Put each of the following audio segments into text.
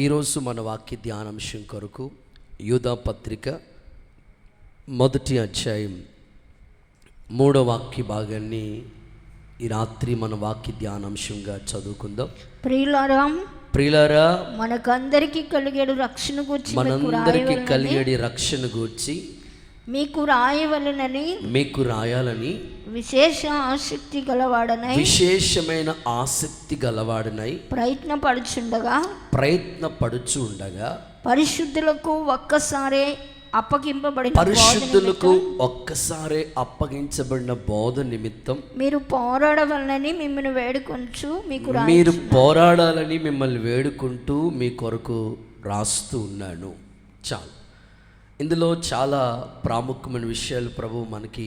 ఈరోజు మన వాక్య ధ్యానాంశం కొరకు యూదా పత్రిక 1వ అధ్యాయం 3వ వాక్య భాగాన్ని ఈ రాత్రి మన వాక్య ధ్యానాంశంగా చదువుకుందాం. ప్రియులారా, మనకందరికీ కలిగేడు రక్షణ గూర్చి మీకు రాయాలని విశేషమైన ఆసక్తి గలవాడనై ప్రయత్నపడుచు ఉండగా పరిశుద్ధులకు ఒక్కసారే అప్పగించబడిన బోధ నిమిత్తం మీరు పోరాడాలని మిమ్మల్ని వేడుకుంటూ మీ కొరకు రాస్తూ ఉన్నాను. చాలు. ఇందులో చాలా ప్రాముఖ్యమైన విషయాలు ప్రభు మనకి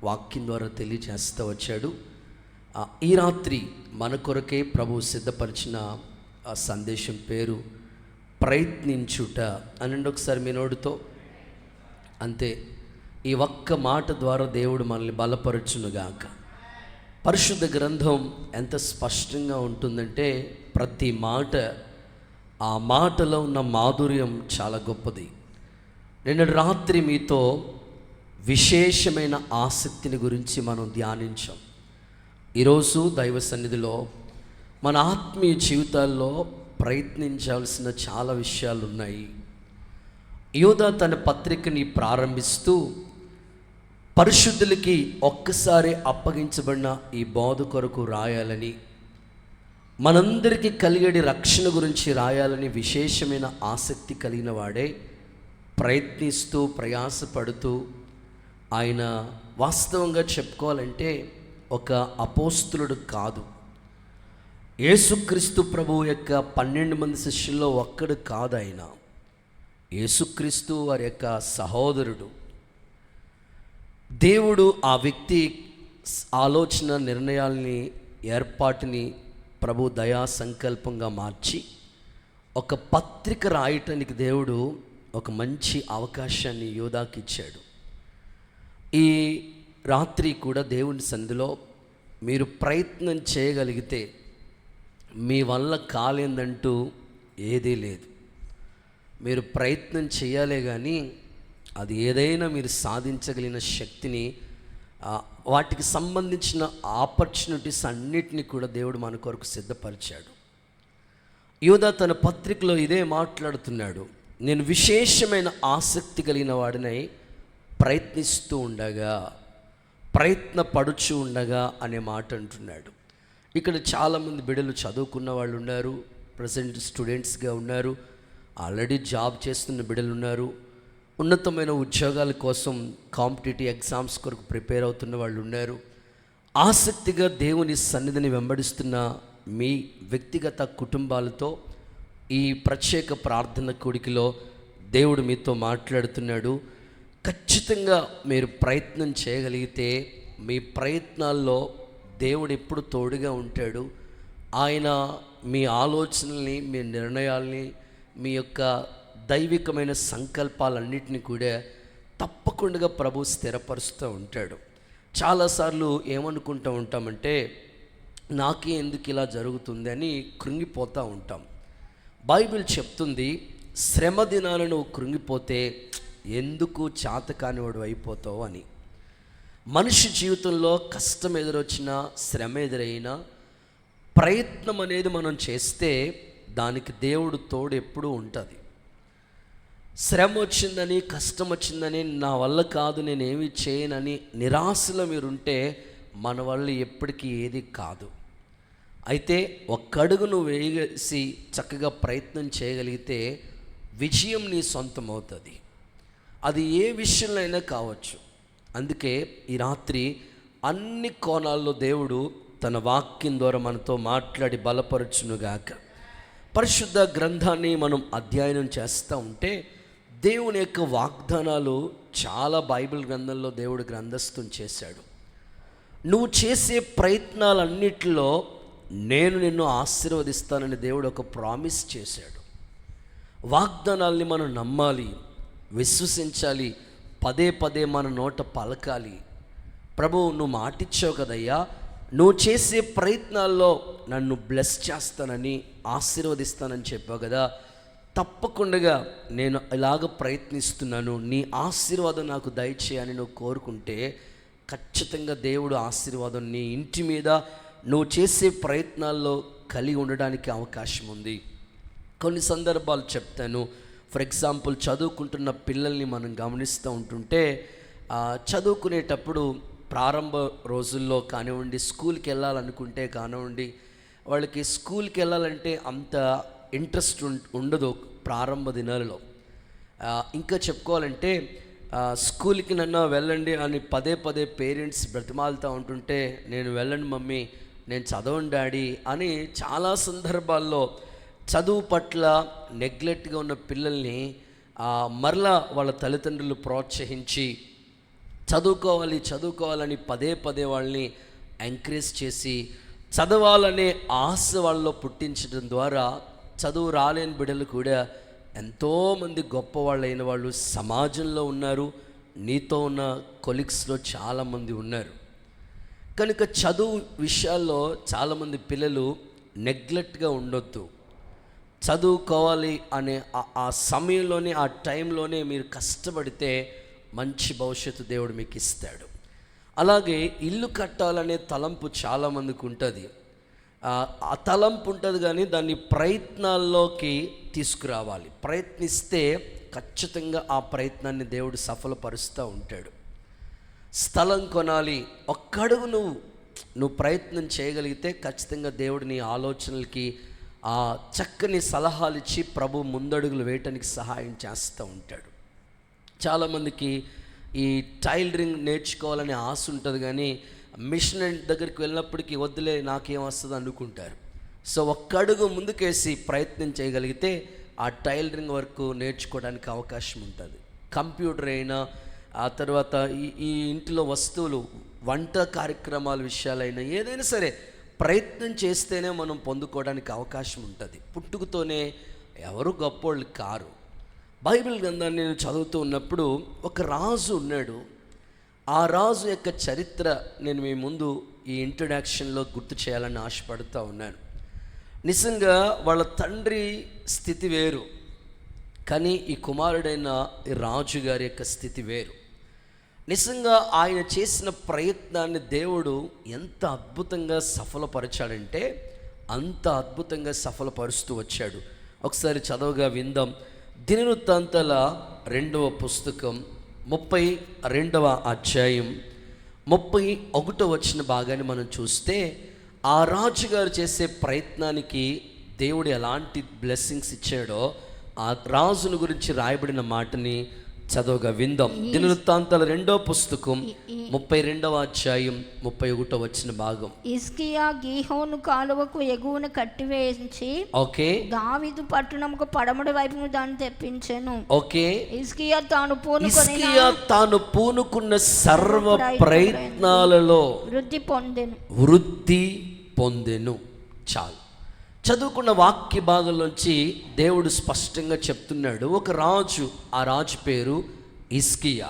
వాక్యం ద్వారా తెలియజేస్తూ వచ్చాడు. ఈ రాత్రి మన కొరకే ప్రభు సిద్ధపరిచిన ఆ సందేశం పేరు ప్రయత్నించుట అనండి. ఒకసారి మీ నోటితో అంతే. ఈ ఒక్క మాట ద్వారా దేవుడు మనల్ని బలపరచునుగాక. పరిశుద్ధ గ్రంథం ఎంత స్పష్టంగా ఉంటుందంటే ప్రతి మాట, ఆ మాటలో ఉన్న మాధుర్యం చాలా గొప్పది. నిన్న రాత్రి మీతో విశేషమైన ఆసక్తిని గురించి మనం ధ్యానించాం. ఈరోజు దైవ సన్నిధిలో మన ఆత్మీయ జీవితాల్లో ప్రయత్నించాల్సిన చాలా విషయాలు ఉన్నాయి. యూదా తన పత్రికని ప్రారంభిస్తూ పరిశుద్ధులకి ఒక్కసారి అప్పగించబడిన ఈ బోధ కొరకు రాయాలని, మనందరికీ కలిగేడి రక్షణ గురించి రాయాలని విశేషమైన ఆసక్తి కలిగిన వాడే ప్రయత్నిస్తూ ప్రయాసపడుతూ, ఆయన వాస్తవంగా చెప్పుకోవాలంటే ఒక అపోస్తులుడు కాదు, యేసుక్రీస్తు ప్రభువు యొక్క 12 మంది శిష్యుల్లో ఒక్కడు కాదు. ఆయన యేసుక్రీస్తు వారి యొక్క సహోదరుడు. దేవుడు ఆ వ్యక్తి ఆలోచన, నిర్ణయాల్ని, ఏర్పాటుని ప్రభు దయా సంకల్పంగా మార్చి ఒక పత్రిక రాయటానికి దేవుడు ఒక మంచి అవకాశాన్ని యూదాకి ఇచ్చాడు. ఈ రాత్రి కూడా దేవుని సన్నిధిలో మీరు ప్రయత్నం చేయగలిగితే మీ వల్ల కాలేదంటూ ఏదీ లేదు. మీరు ప్రయత్నం చేయాలే కానీ అది ఏదైనా మీరు సాధించగలిగిన శక్తిని, వాటికి సంబంధించిన ఆపర్చునిటీస్ అన్నిటినీ కూడా దేవుడు మన కొరకు సిద్ధపరిచాడు. యూదా తన పత్రికలో ఇదే మాట్లాడుతున్నాడు. నేను విశేషమైన ఆసక్తి కలిగిన వాడినై ప్రయత్నిస్తూ ఉండగా, ప్రయత్నపడుచు ఉండగా అనే మాట అంటున్నాడు. ఇక్కడ చాలామంది బిడ్డలు చదువుకున్న వాళ్ళు ఉన్నారు, ప్రజెంట్ స్టూడెంట్స్గా ఉన్నారు, ఆల్రెడీ జాబ్ చేస్తున్న బిడ్డలు ఉన్నారు, ఉన్నతమైన ఉద్యోగాల కోసం కాంపిటేటివ్ ఎగ్జామ్స్ కొరకు ప్రిపేర్ అవుతున్న వాళ్ళు ఉన్నారు. ఆసక్తిగా దేవుని సన్నిధిని వెంబడిస్తున్న మీ వ్యక్తిగత కుటుంబాలతో ఈ ప్రత్యేక ప్రార్థన కూడికలో దేవుడు మీతో మాట్లాడుతున్నాడు. ఖచ్చితంగా మీరు ప్రయత్నం చేయగలిగితే మీ ప్రయత్నాల్లో దేవుడు ఎప్పుడు తోడుగా ఉంటాడు. ఆయన మీ ఆలోచనల్ని, మీ నిర్ణయాల్ని, మీ యొక్క దైవికమైన సంకల్పాలన్నింటినీ కూడా తప్పకుండా ప్రభు స్థిరపరుస్తూ ఉంటాడు. చాలాసార్లు ఏమనుకుంటూ ఉంటామంటే నాకే ఎందుకు ఇలా జరుగుతుంది అని కృంగిపోతూ ఉంటాం. బైబిల్ చెప్తుంది, శ్రమ దినాలను నువ్వు కృంగిపోతే ఎందుకు చాతకానివాడు అయిపోతావు అని. మనిషి జీవితంలో కష్టం ఎదురొచ్చినా, శ్రమ ఎదురైనా, ప్రయత్నం అనేది మనం చేస్తే దానికి దేవుడు తోడు ఎప్పుడూ ఉంటుంది. శ్రమ వచ్చిందని, కష్టం వచ్చిందని, నా వల్ల కాదు, నేనేమి చేయనని నిరాశలో మీరుంటే మన వల్ల ఎప్పటికీ ఏది కాదు. అయితే ఒక్కడుగు నువ్వు వేసి చక్కగా ప్రయత్నం చేయగలిగితే విజయం నీ సొంతం అవుతుంది. అది ఏ విషయంలో అయినా కావచ్చు. అందుకే ఈ రాత్రి అన్ని కోణాల్లో దేవుడు తన వాక్యం ద్వారా మనతో మాట్లాడి బలపరచునుగాక. పరిశుద్ధ గ్రంథాన్ని మనం అధ్యయనం చేస్తూ ఉంటే దేవుని యొక్క వాగ్దానాలు చాలా బైబిల్ గ్రంథంలో దేవుడు గ్రంథస్థం చేశాడు. నువ్వు చేసే ప్రయత్నాలన్నిటిలో నేను నిన్ను ఆశీర్వదిస్తానని దేవుడు ఒక ప్రామిస్ చేశాడు. వాగ్దానాల్ని మనం నమ్మాలి, విశ్వసించాలి, పదే పదే మన నోట పలకాలి. ప్రభు, నువ్వు మాటిచ్చావు కదయ్యా, నువ్వు చేసే ప్రయత్నాల్లో నన్ను బ్లెస్ చేస్తానని, ఆశీర్వదిస్తానని చెప్పావు కదా. తప్పకుండా నేను ఇలాగ ప్రయత్నిస్తున్నాను, నీ ఆశీర్వాదం నాకు దయచేయని నువ్వు కోరుకుంటే ఖచ్చితంగా దేవుడు ఆశీర్వాదం నీ ఇంటి మీద, నువ్వు చేసే ప్రయత్నాల్లో కలిగి ఉండడానికి అవకాశం ఉంది. కొన్ని సందర్భాలు చెప్తాను. ఫర్ ఎగ్జాంపుల్, చదువుకుంటున్న పిల్లల్ని మనం గమనిస్తూ ఉంటుంటే, చదువుకునేటప్పుడు ప్రారంభ రోజుల్లో కానివ్వండి, స్కూల్కి వెళ్ళాలనుకుంటే కానివ్వండి, వాళ్ళకి స్కూల్కి వెళ్ళాలంటే అంత ఇంట్రెస్ట్ ఉండదు ప్రారంభ దినాలలో. ఇంకా చెప్పుకోవాలంటే స్కూల్కి నన్ను వెళ్ళండి అని పదే పదే పేరెంట్స్ బ్రతిమాలుతూ ఉంటుంటే, నేను వెళ్ళండి మమ్మీ, నేను చదవండి డాడీ అని చాలా సందర్భాల్లో చదువు పట్ల నెగ్లెక్ట్గా ఉన్న పిల్లల్ని మరలా వాళ్ళ తల్లిదండ్రులు ప్రోత్సహించి చదువుకోవాలని పదే పదే వాళ్ళని ఎంకరేజ్ చేసి చదవాలనే ఆశ వాళ్ళలో పుట్టించడం ద్వారా చదువు రాలేని బిడ్డలు కూడా ఎంతోమంది గొప్పవాళ్ళైన వాళ్ళు సమాజంలో ఉన్నారు. నీతో ఉన్న కొలీగ్స్లో చాలామంది ఉన్నారు. కనుక చదువు విషయాల్లో చాలామంది పిల్లలు నెగ్లెక్ట్గా ఉండొద్దు. చదువుకోవాలి అనే ఆ సమయంలోనే, ఆ టైంలోనే మీరు కష్టపడితే మంచి భవిష్యత్తు దేవుడు మీకు ఇస్తాడు. అలాగే ఇల్లు కట్టాలనే తలంపు చాలామందికి ఉంటుంది. ఆ తలంపు ఉంటుంది, కానీ దాన్ని ప్రయత్నాల్లోకి తీసుకురావాలి. ప్రయత్నిస్తే ఖచ్చితంగా ఆ ప్రయత్నాన్ని దేవుడు సఫలపరుస్తూ ఉంటాడు. స్థలం కొనాలి, ఒక్కడుగు నువ్వు ప్రయత్నం చేయగలిగితే ఖచ్చితంగా దేవుడు నీ ఆలోచనలకి చక్కని సలహాలు ఇచ్చి ప్రభు ముందడుగులు వేయటానికి సహాయం చేస్తూ ఉంటాడు. చాలామందికి ఈ టైలరింగ్ నేర్చుకోవాలనే ఆశ ఉంటుంది, కానీ మిషన్ దగ్గరికి వెళ్ళినప్పటికీ వద్దులే నాకేం వస్తుంది అనుకుంటారు. సో ఒక్కడుగు ముందుకేసి ప్రయత్నం చేయగలిగితే ఆ టైలరింగ్ వర్క్ నేర్చుకోవడానికి అవకాశం ఉంటుంది. కంప్యూటర్ అయినా, ఆ తర్వాత ఈ ఇంటిలో వస్తువులు, వంట కార్యక్రమాల విషయాలైనా, ఏదైనా సరే ప్రయత్నం చేస్తేనే మనం పొందుకోవడానికి అవకాశం ఉంటుంది. పుట్టుకతోనే ఎవరు గొప్పోళ్ళు కారు. బైబిల్ గ్రంథాన్ని నేను చదువుతూ ఉన్నప్పుడు ఒక రాజు ఉన్నాడు. ఆ రాజు యొక్క చరిత్ర నేను మీ ముందు ఈ ఇంట్రొడక్షన్లో గుర్తు చేయాలని ఆశపడుతూ ఉన్నాను. నిజంగా వాళ్ళ తండ్రి స్థితి వేరు, కానీ ఈ కుమారుడైన ఈ రాజు గారి యొక్క స్థితి వేరు. నిజంగా ఆయన చేసిన ప్రయత్నాన్ని దేవుడు ఎంత అద్భుతంగా సఫలపరిచాడంటే అంత అద్భుతంగా సఫలపరుస్తూ వచ్చాడు. ఒకసారి చదవగా విందాం. దినవృత్తాంతాల 2వ పుస్తకం 32వ అధ్యాయం 31వ వచన భాగాన్ని మనం చూస్తే, ఆ రాజుగారు చేసే ప్రయత్నానికి దేవుడు ఎలాంటి బ్లెస్సింగ్స్ ఇచ్చాడో ఆ రాజును గురించి రాయబడిన మాటని చదవగా విందాం. దినవృత్తాంతాల 2వ పుస్తకం 32వ అధ్యాయం 31వ వచన భాగం. హిజ్కియా గీహోను కాలువకు ఎగువన కట్టివేయించి దావీదు పట్టణముకు పడమటి వైపును దాన్ని తెప్పించెను. హిజ్కియా తాను పూనుకున్న సర్వ ప్రయత్నాలలో వృద్ధి పొందెను. చాలు. చదువుకున్న వాక్య భాగంలోంచి దేవుడు స్పష్టంగా చెప్తున్నాడు. ఒక రాజు, ఆ రాజు పేరు హిజ్కియా.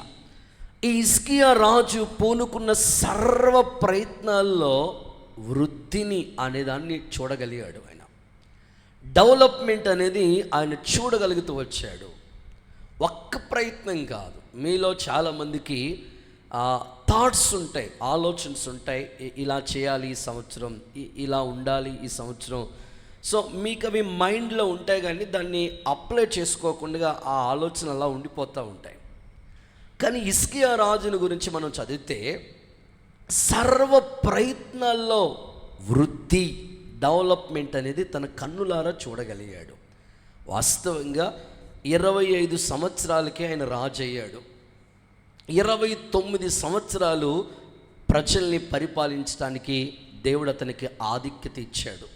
ఈ హిజ్కియా రాజు పూనుకున్న సర్వ ప్రయత్నాల్లో వృద్ధిని అనేదాన్ని చూడగలిగాడు. ఆయన డెవలప్మెంట్ అనేది ఆయన చూడగలుగుతూ వచ్చాడు. ఒక్క ప్రయత్నం కాదు. మీలో చాలామందికి థాట్స్ ఉంటాయి, ఆలోచనస్ ఉంటాయి. ఇలా చేయాలి ఈ సంవత్సరం, ఇలా ఉండాలి ఈ సంవత్సరం. సో మీకు అవి మైండ్లో ఉంటాయి, కానీ దాన్ని అప్లై చేసుకోకుండా ఆ ఆలోచన అలా ఉండిపోతూ ఉంటాయి. కానీ హిజ్కియా రాజుని గురించి మనం చదివితే సర్వ ప్రయత్నాల్లో వృద్ధి, డెవలప్మెంట్ అనేది తన కన్నులారా చూడగలిగాడు. వాస్తవంగా 25 సంవత్సరాలకే ఆయన రాజు అయ్యాడు. 29 సంవత్సరాలు ప్రజల్ని పరిపాలించడానికి దేవుడు అతనికి ఆధిక్యత ఇచ్చాడు.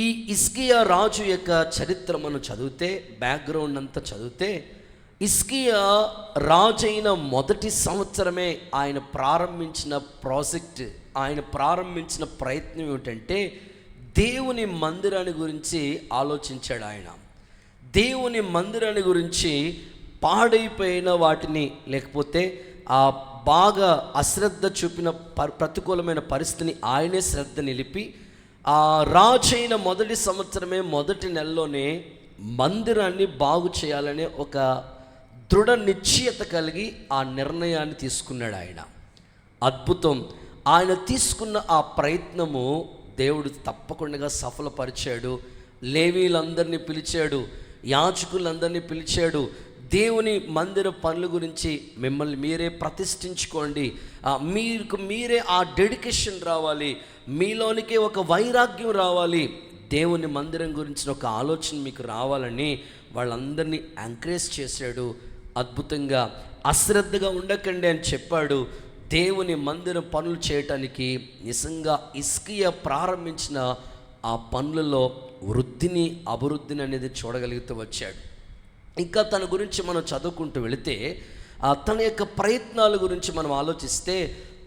ఈ హిజ్కియా రాజు యొక్క చరిత్ర మనం చదివితే, బ్యాక్గ్రౌండ్ అంతా చదివితే, హిజ్కియా రాజైన మొదటి సంవత్సరమే ఆయన ప్రారంభించిన ప్రాజెక్ట్, ఆయన ప్రారంభించిన ప్రయత్నం ఏమిటంటే దేవుని మందిరాన్ని గురించి ఆలోచించాడు. ఆయన దేవుని మందిరాన్ని గురించి పాడైపోయిన వాటిని, లేకపోతే ఆ బాగా అశ్రద్ధ చూపిన ప్రతికూలమైన పరిస్థితిని ఆయనే శ్రద్ధ నిలిపి ఆ రాజైన మొదటి సంవత్సరమే మొదటి నెలలోనే మందిరాన్ని బాగు చేయాలనే ఒక దృఢ నిశ్చయత కలిగి ఆ నిర్ణయాన్ని తీసుకున్నాడు ఆయన. అద్భుతం. ఆయన తీసుకున్న ఆ ప్రయత్నము దేవుడు తప్పకుండా సఫలపరిచాడు. లేవీలందరినీ పిలిచాడు, యాజకులందరినీ పిలిచాడు. దేవుని మందిర పనుల గురించి మిమ్మల్ని మీరే ప్రతిష్ఠించుకోండి, మీరే ఆ డెడికేషన్ రావాలి, మీలోనికే ఒక వైరాగ్యం రావాలి, దేవుని మందిరం గురించిన ఒక ఆలోచన మీకు రావాలని వాళ్ళందరినీ ఎంకరేజ్ చేశాడు. అద్భుతంగా అశ్రద్ధగా ఉండకండి అని చెప్పాడు. దేవుని మందిరం పనులు చేయటానికి నిజంగా హిజ్కియా ప్రారంభించిన ఆ పనులలో వృద్ధిని అభివృద్ధిని అనేది చూడగలుగుతూ వచ్చాడు. ఇంకా తన గురించి మనం చదువుకుంటూ వెళితే తన యొక్క ప్రయత్నాల గురించి మనం ఆలోచిస్తే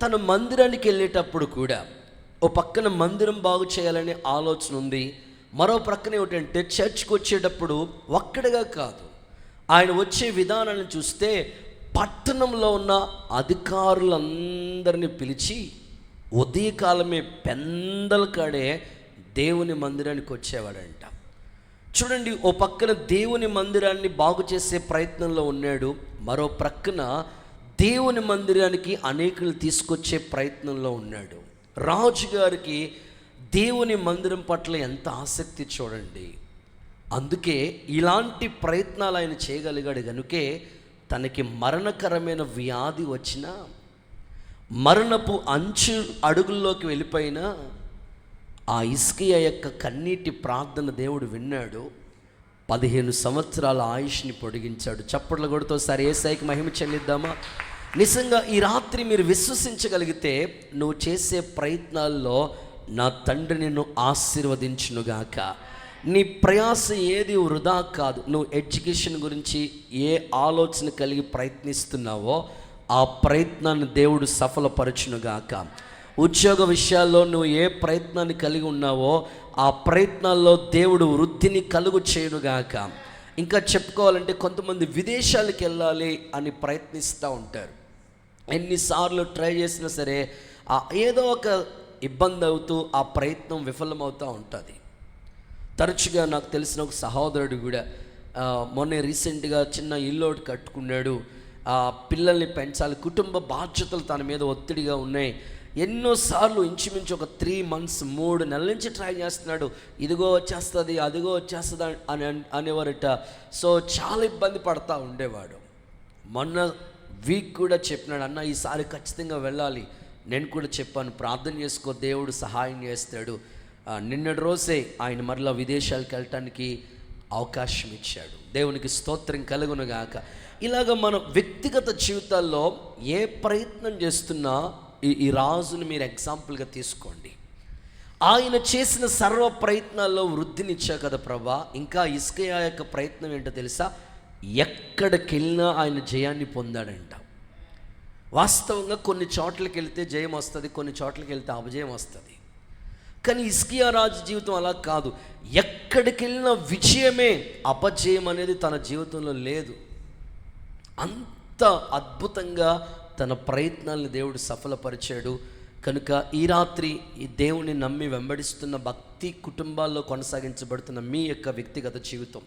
తన మందిరానికి వెళ్ళేటప్పుడు కూడా ఓ పక్కన మందిరం బాగు చేయాలనే ఆలోచన ఉంది, మరో ప్రక్కన ఏమిటంటే చర్చ్కి వచ్చేటప్పుడు ఒక్కడిగా కాదు, ఆయన వచ్చే విధానాన్ని చూస్తే పట్టణంలో ఉన్న అధికారులందరినీ పిలిచి ఉదయకాలమే పెందల కాడే దేవుని మందిరానికి వచ్చేవాడంట. చూడండి, ఓ పక్కన దేవుని మందిరాన్ని బాగు చేసే ప్రయత్నంలో ఉన్నాడు, మరో ప్రక్కన దేవుని మందిరానికి అనేకులు తీసుకొచ్చే ప్రయత్నంలో ఉన్నాడు. రాజుగారికి దేవుని మందిరం పట్ల ఎంత ఆసక్తి చూడండి. అందుకే ఇలాంటి ప్రయత్నాలు ఆయన చేయగలిగాడు. కనుకే తనకి మరణకరమైన వ్యాధి వచ్చినా, మరణపు అంచు అడుగుల్లోకి వెళ్ళిపోయినా ఆ హిజ్కియా యొక్క కన్నీటి ప్రార్థన దేవుడు విన్నాడు. 15 సంవత్సరాల ఆయుష్ని పొడిగించాడు. చప్పట్ల కొడుతో సరే యేసయ్యకి మహిమ చెల్లిద్దామా? నిజంగా ఈ రాత్రి మీరు విశ్వసించగలిగితే నువ్వు చేసే ప్రయత్నాల్లో నా తండ్రి నిన్ను ఆశీర్వదించునుగాక. నీ ప్రయాస ఏది వృధా కాదు. నువ్వు ఎడ్యుకేషన్ గురించి ఏ ఆలోచన కలిగి ప్రయత్నిస్తున్నావో ఆ ప్రయత్నాన్ని దేవుడు సఫలపరచునుగాక. ఉద్యోగ విషయాల్లో నువ్వు ఏ ప్రయత్నాన్ని కలిగి ఉన్నావో ఆ ప్రయత్నాల్లో దేవుడు వృద్ధిని కలుగు చేయునుగాక. ఇంకా చెప్పుకోవాలంటే కొంతమంది విదేశాలకు వెళ్ళాలి అని ప్రయత్నిస్తూ ఉంటారు. ఎన్నిసార్లు ట్రై చేసినా సరే ఏదో ఒక ఇబ్బంది అవుతూ ఆ ప్రయత్నం విఫలమవుతూ ఉంటుంది. తరచుగా నాకు తెలిసిన ఒక సహోదరుడు కూడా మొన్న రీసెంట్గా చిన్న ఇల్లు ఒకటి కట్టుకున్నాడు. పిల్లల్ని పెంచాలి, కుటుంబ బాధ్యతలు తన మీద ఒత్తిడిగా ఉన్నాయి. ఎన్నోసార్లు ఇంచుమించు ఒక 3 months 3 నెలల నుంచి ట్రై చేస్తున్నాడు. ఇదిగో వచ్చేస్తుంది, అదిగో వచ్చేస్తుంది అని అనేవారట. సో చాలా ఇబ్బంది పడతా ఉండేవాడు. మొన్న వీక్ కూడా చెప్పినాడు, అన్న ఈసారి ఖచ్చితంగా వెళ్ళాలి. నేను కూడా చెప్పాను, ప్రార్థన చేసుకో, దేవుడు సహాయం చేస్తాడు. నిన్నటి రోజే ఆయన మరలా విదేశాలకు వెళ్ళటానికి అవకాశం ఇచ్చాడు. దేవునికి స్తోత్రం కలుగునుగాక. ఇలాగ మన వ్యక్తిగత జీవితాల్లో ఏ ప్రయత్నం చేస్తున్నా ఈ రాజుని మీరు ఎగ్జాంపుల్గా తీసుకోండి. ఆయన చేసిన సర్వ ప్రయత్నాల్లో వృద్ధినిచ్చా కదా ప్రభా. ఇంకా హిజ్కియా యొక్క ప్రయత్నం ఏంటో తెలుసా? ఎక్కడికి వెళ్ళినా ఆయన జయాన్ని పొందాడంట. వాస్తవంగా కొన్ని చోట్లకి వెళ్తే జయం వస్తుంది, కొన్ని చోట్లకి వెళ్తే అపజయం వస్తుంది. కానీ హిజ్కియా రాజు జీవితం అలా కాదు. ఎక్కడికి వెళ్ళినా విజయమే, అపజయం అనేది తన జీవితంలో లేదు. అంత అద్భుతంగా తన ప్రయత్నాలను దేవుడు సఫలపరిచాడు. కనుక ఈ రాత్రి ఈ దేవుని నమ్మి వెంబడిస్తున్న భక్తి కుటుంబాల్లో కొనసాగించబడుతున్న మీ యొక్క వ్యక్తిగత జీవితం,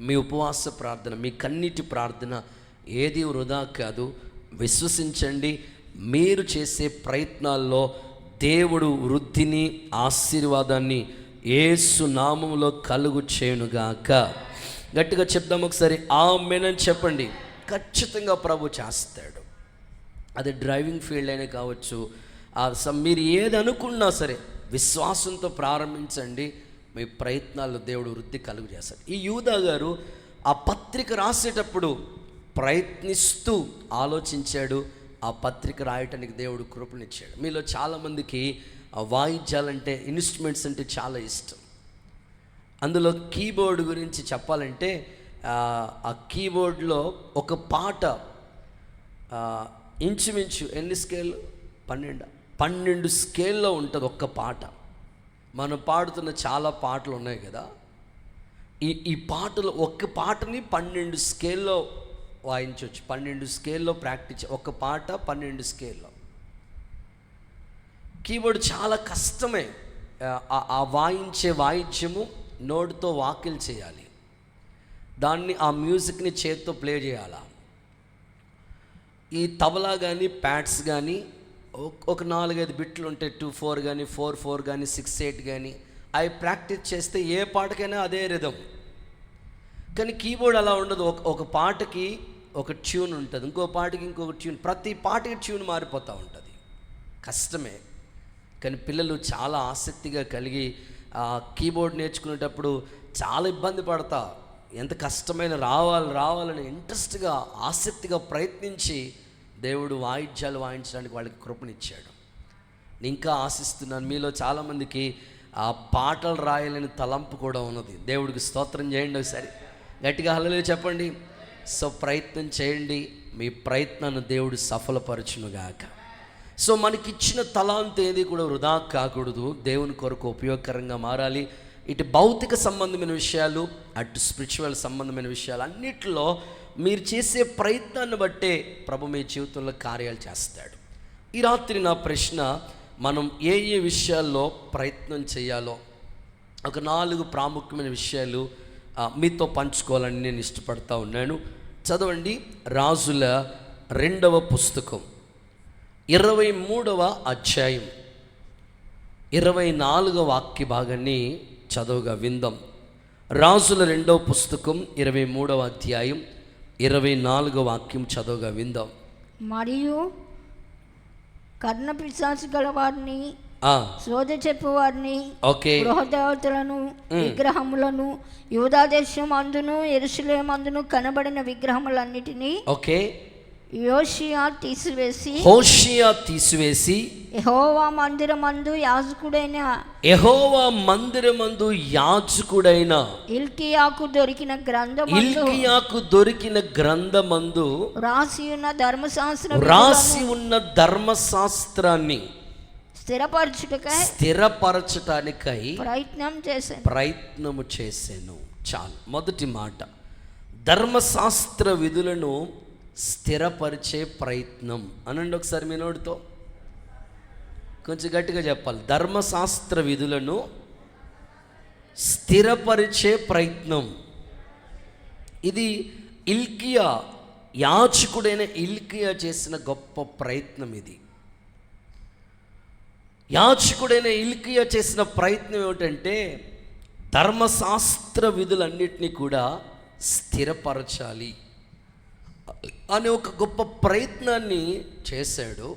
మీ ఉపవాస ప్రార్థన, మీ కన్నీటి ప్రార్థన ఏది వృధా కాదు. విశ్వసించండి, మీరు చేసే ప్రయత్నాల్లో దేవుడు వృద్ధిని, ఆశీర్వాదాన్ని యేసు నామములో కలుగు చేయునుగాక. గట్టిగా చెప్దాం ఒకసారి, ఆమేన్ అని చెప్పండి. ఖచ్చితంగా ప్రభు చేస్తాడు. అది డ్రైవింగ్ ఫీల్డ్ అయినా కావచ్చు, మీరు ఏది అనుకున్నా సరే విశ్వాసంతో ప్రారంభించండి. మీ ప్రయత్నాల్లో దేవుడు వృద్ధి కలుగు చేస్తాడు. ఈ యూదా గారు ఆ పత్రిక రాసేటప్పుడు ప్రయత్నిస్తూ ఆలోచించాడు. ఆ పత్రిక రాయటానికి దేవుడు కృపనిచ్చాడు. మీలో చాలామందికి వాయిద్యాలంటే, ఇన్స్ట్రుమెంట్స్ అంటే చాలా ఇష్టం. అందులో కీబోర్డ్ గురించి చెప్పాలంటే ఆ కీబోర్డ్లో ఒక పాట ఇంచుమించు ఎన్ని స్కేల్, 12 స్కేల్లో ఉంటుంది ఒక్క పాట. మనం పాడుతున్న చాలా పాటలు ఉన్నాయి కదా, ఈ పాటలు ఒక్క పాటని 12 స్కేల్లో వాయించవచ్చు. 12 స్కేల్లో ప్రాక్టీస్, ఒక పాట 12 స్కేల్లో. కీబోర్డ్ చాలా కష్టమే. ఆ వాయించే వాయిద్యము నోటితో వాకిల్ చేయాలి, దాన్ని ఆ మ్యూజిక్ని చేతితో ప్లే చేయాలా. ఈ తబలా కానీ ప్యాడ్స్ కానీ ఒక 4-5 బిట్లు ఉంటాయి, 2-4 కానీ 4-4 కానీ 6-8 కానీ, అవి ప్రాక్టీస్ చేస్తే ఏ పాటకైనా అదే రిధం. కానీ కీబోర్డ్ అలా ఉండదు. ఒక పాటకి ఒక ట్యూన్ ఉంటుంది, ఇంకో పాటకి ఇంకొక ట్యూన్, ప్రతి పాటకి ట్యూన్ మారిపోతూ ఉంటుంది. కష్టమే. కానీ పిల్లలు చాలా ఆసక్తిగా కలిగి కీబోర్డ్ నేర్చుకునేటప్పుడు చాలా ఇబ్బంది పడతా, ఎంత కష్టమైన రావాలని ఇంట్రెస్ట్గా ఆసక్తిగా ప్రయత్నించి దేవుడు వాయిద్యాలు వాయించడానికి వాళ్ళకి కృపనిచ్చాడు. నేను ఇంకా ఆశిస్తున్నాను, మీలో చాలామందికి ఆ పాటలు రాయాలని తలంపు కూడా ఉన్నది. దేవుడికి స్తోత్రం చేయండి, ఒకసారి గట్టిగా హల్లెలూయా చెప్పండి. సో ప్రయత్నం చేయండి, మీ ప్రయత్నాన్ని దేవుడు సఫలపరచునుగాక. సో మనకిచ్చిన తలాంత్ ఏది కూడా వృధా కాకూడదు, దేవుని కొరకు ఉపయోగకరంగా మారాలి. ఇటు భౌతిక సంబంధమైన విషయాలు, అటు స్పిరిచువల్ సంబంధమైన విషయాలు, అన్నిటిలో మీరు చేసే ప్రయత్నాన్ని బట్టే ప్రభు మీ జీవితంలో కార్యాలు చేస్తాడు. ఈ రాత్రి నా ప్రశ్న, మనం ఏ విషయాల్లో ప్రయత్నం చేయాలో ఒక 4 ప్రాముఖ్యమైన విషయాలు మీతో పంచుకోవాలని నేను ఇష్టపడతా ఉన్నాను. చదవండి, రాజుల 2వ పుస్తకం 23వ అధ్యాయం 24వ వాక్య భాగాన్ని చదువుగా విందాం. రాజుల 2వ పుస్తకం 23వ అధ్యాయం 24వ వాక్యం చదువుగా విందాం. మరియు కర్ణ పిశాచి గల వారిని, శోధ చెప్పువారిని, గృహదేవతలను, విగ్రహములను, యూదా దేశం అందును యెరూషలేము అందును కనబడిన విగ్రహములన్నిటినీ హోషేయ తీసివేసి యెహోవా మందిరమందు యాజకుడైన హిల్కీయాకు దొరికిన గ్రంథమందు రాసి ఉన్న ధర్మశాస్త్రాన్ని స్థిరపరచుటకై ప్రయత్నము చేశాను. చాలు. మొదటి మాట, ధర్మశాస్త్ర విధులను స్థిరపరిచే ప్రయత్నం అనండి ఒకసారి మీ నోటితో, కొంచెం గట్టిగా చెప్పాలి. ధర్మశాస్త్ర విధులను స్థిరపరిచే ప్రయత్నం. ఇది హిల్కీయా, యాజకుడైన హిల్కీయా చేసిన గొప్ప ప్రయత్నం. ఇది యాజకుడైన హిల్కీయా చేసిన ప్రయత్నం ఏమిటంటే, ధర్మశాస్త్ర విధులన్నిటినీ కూడా స్థిరపరచాలి అనే ఒక గొప్ప ప్రయత్నాన్ని చేశాడు.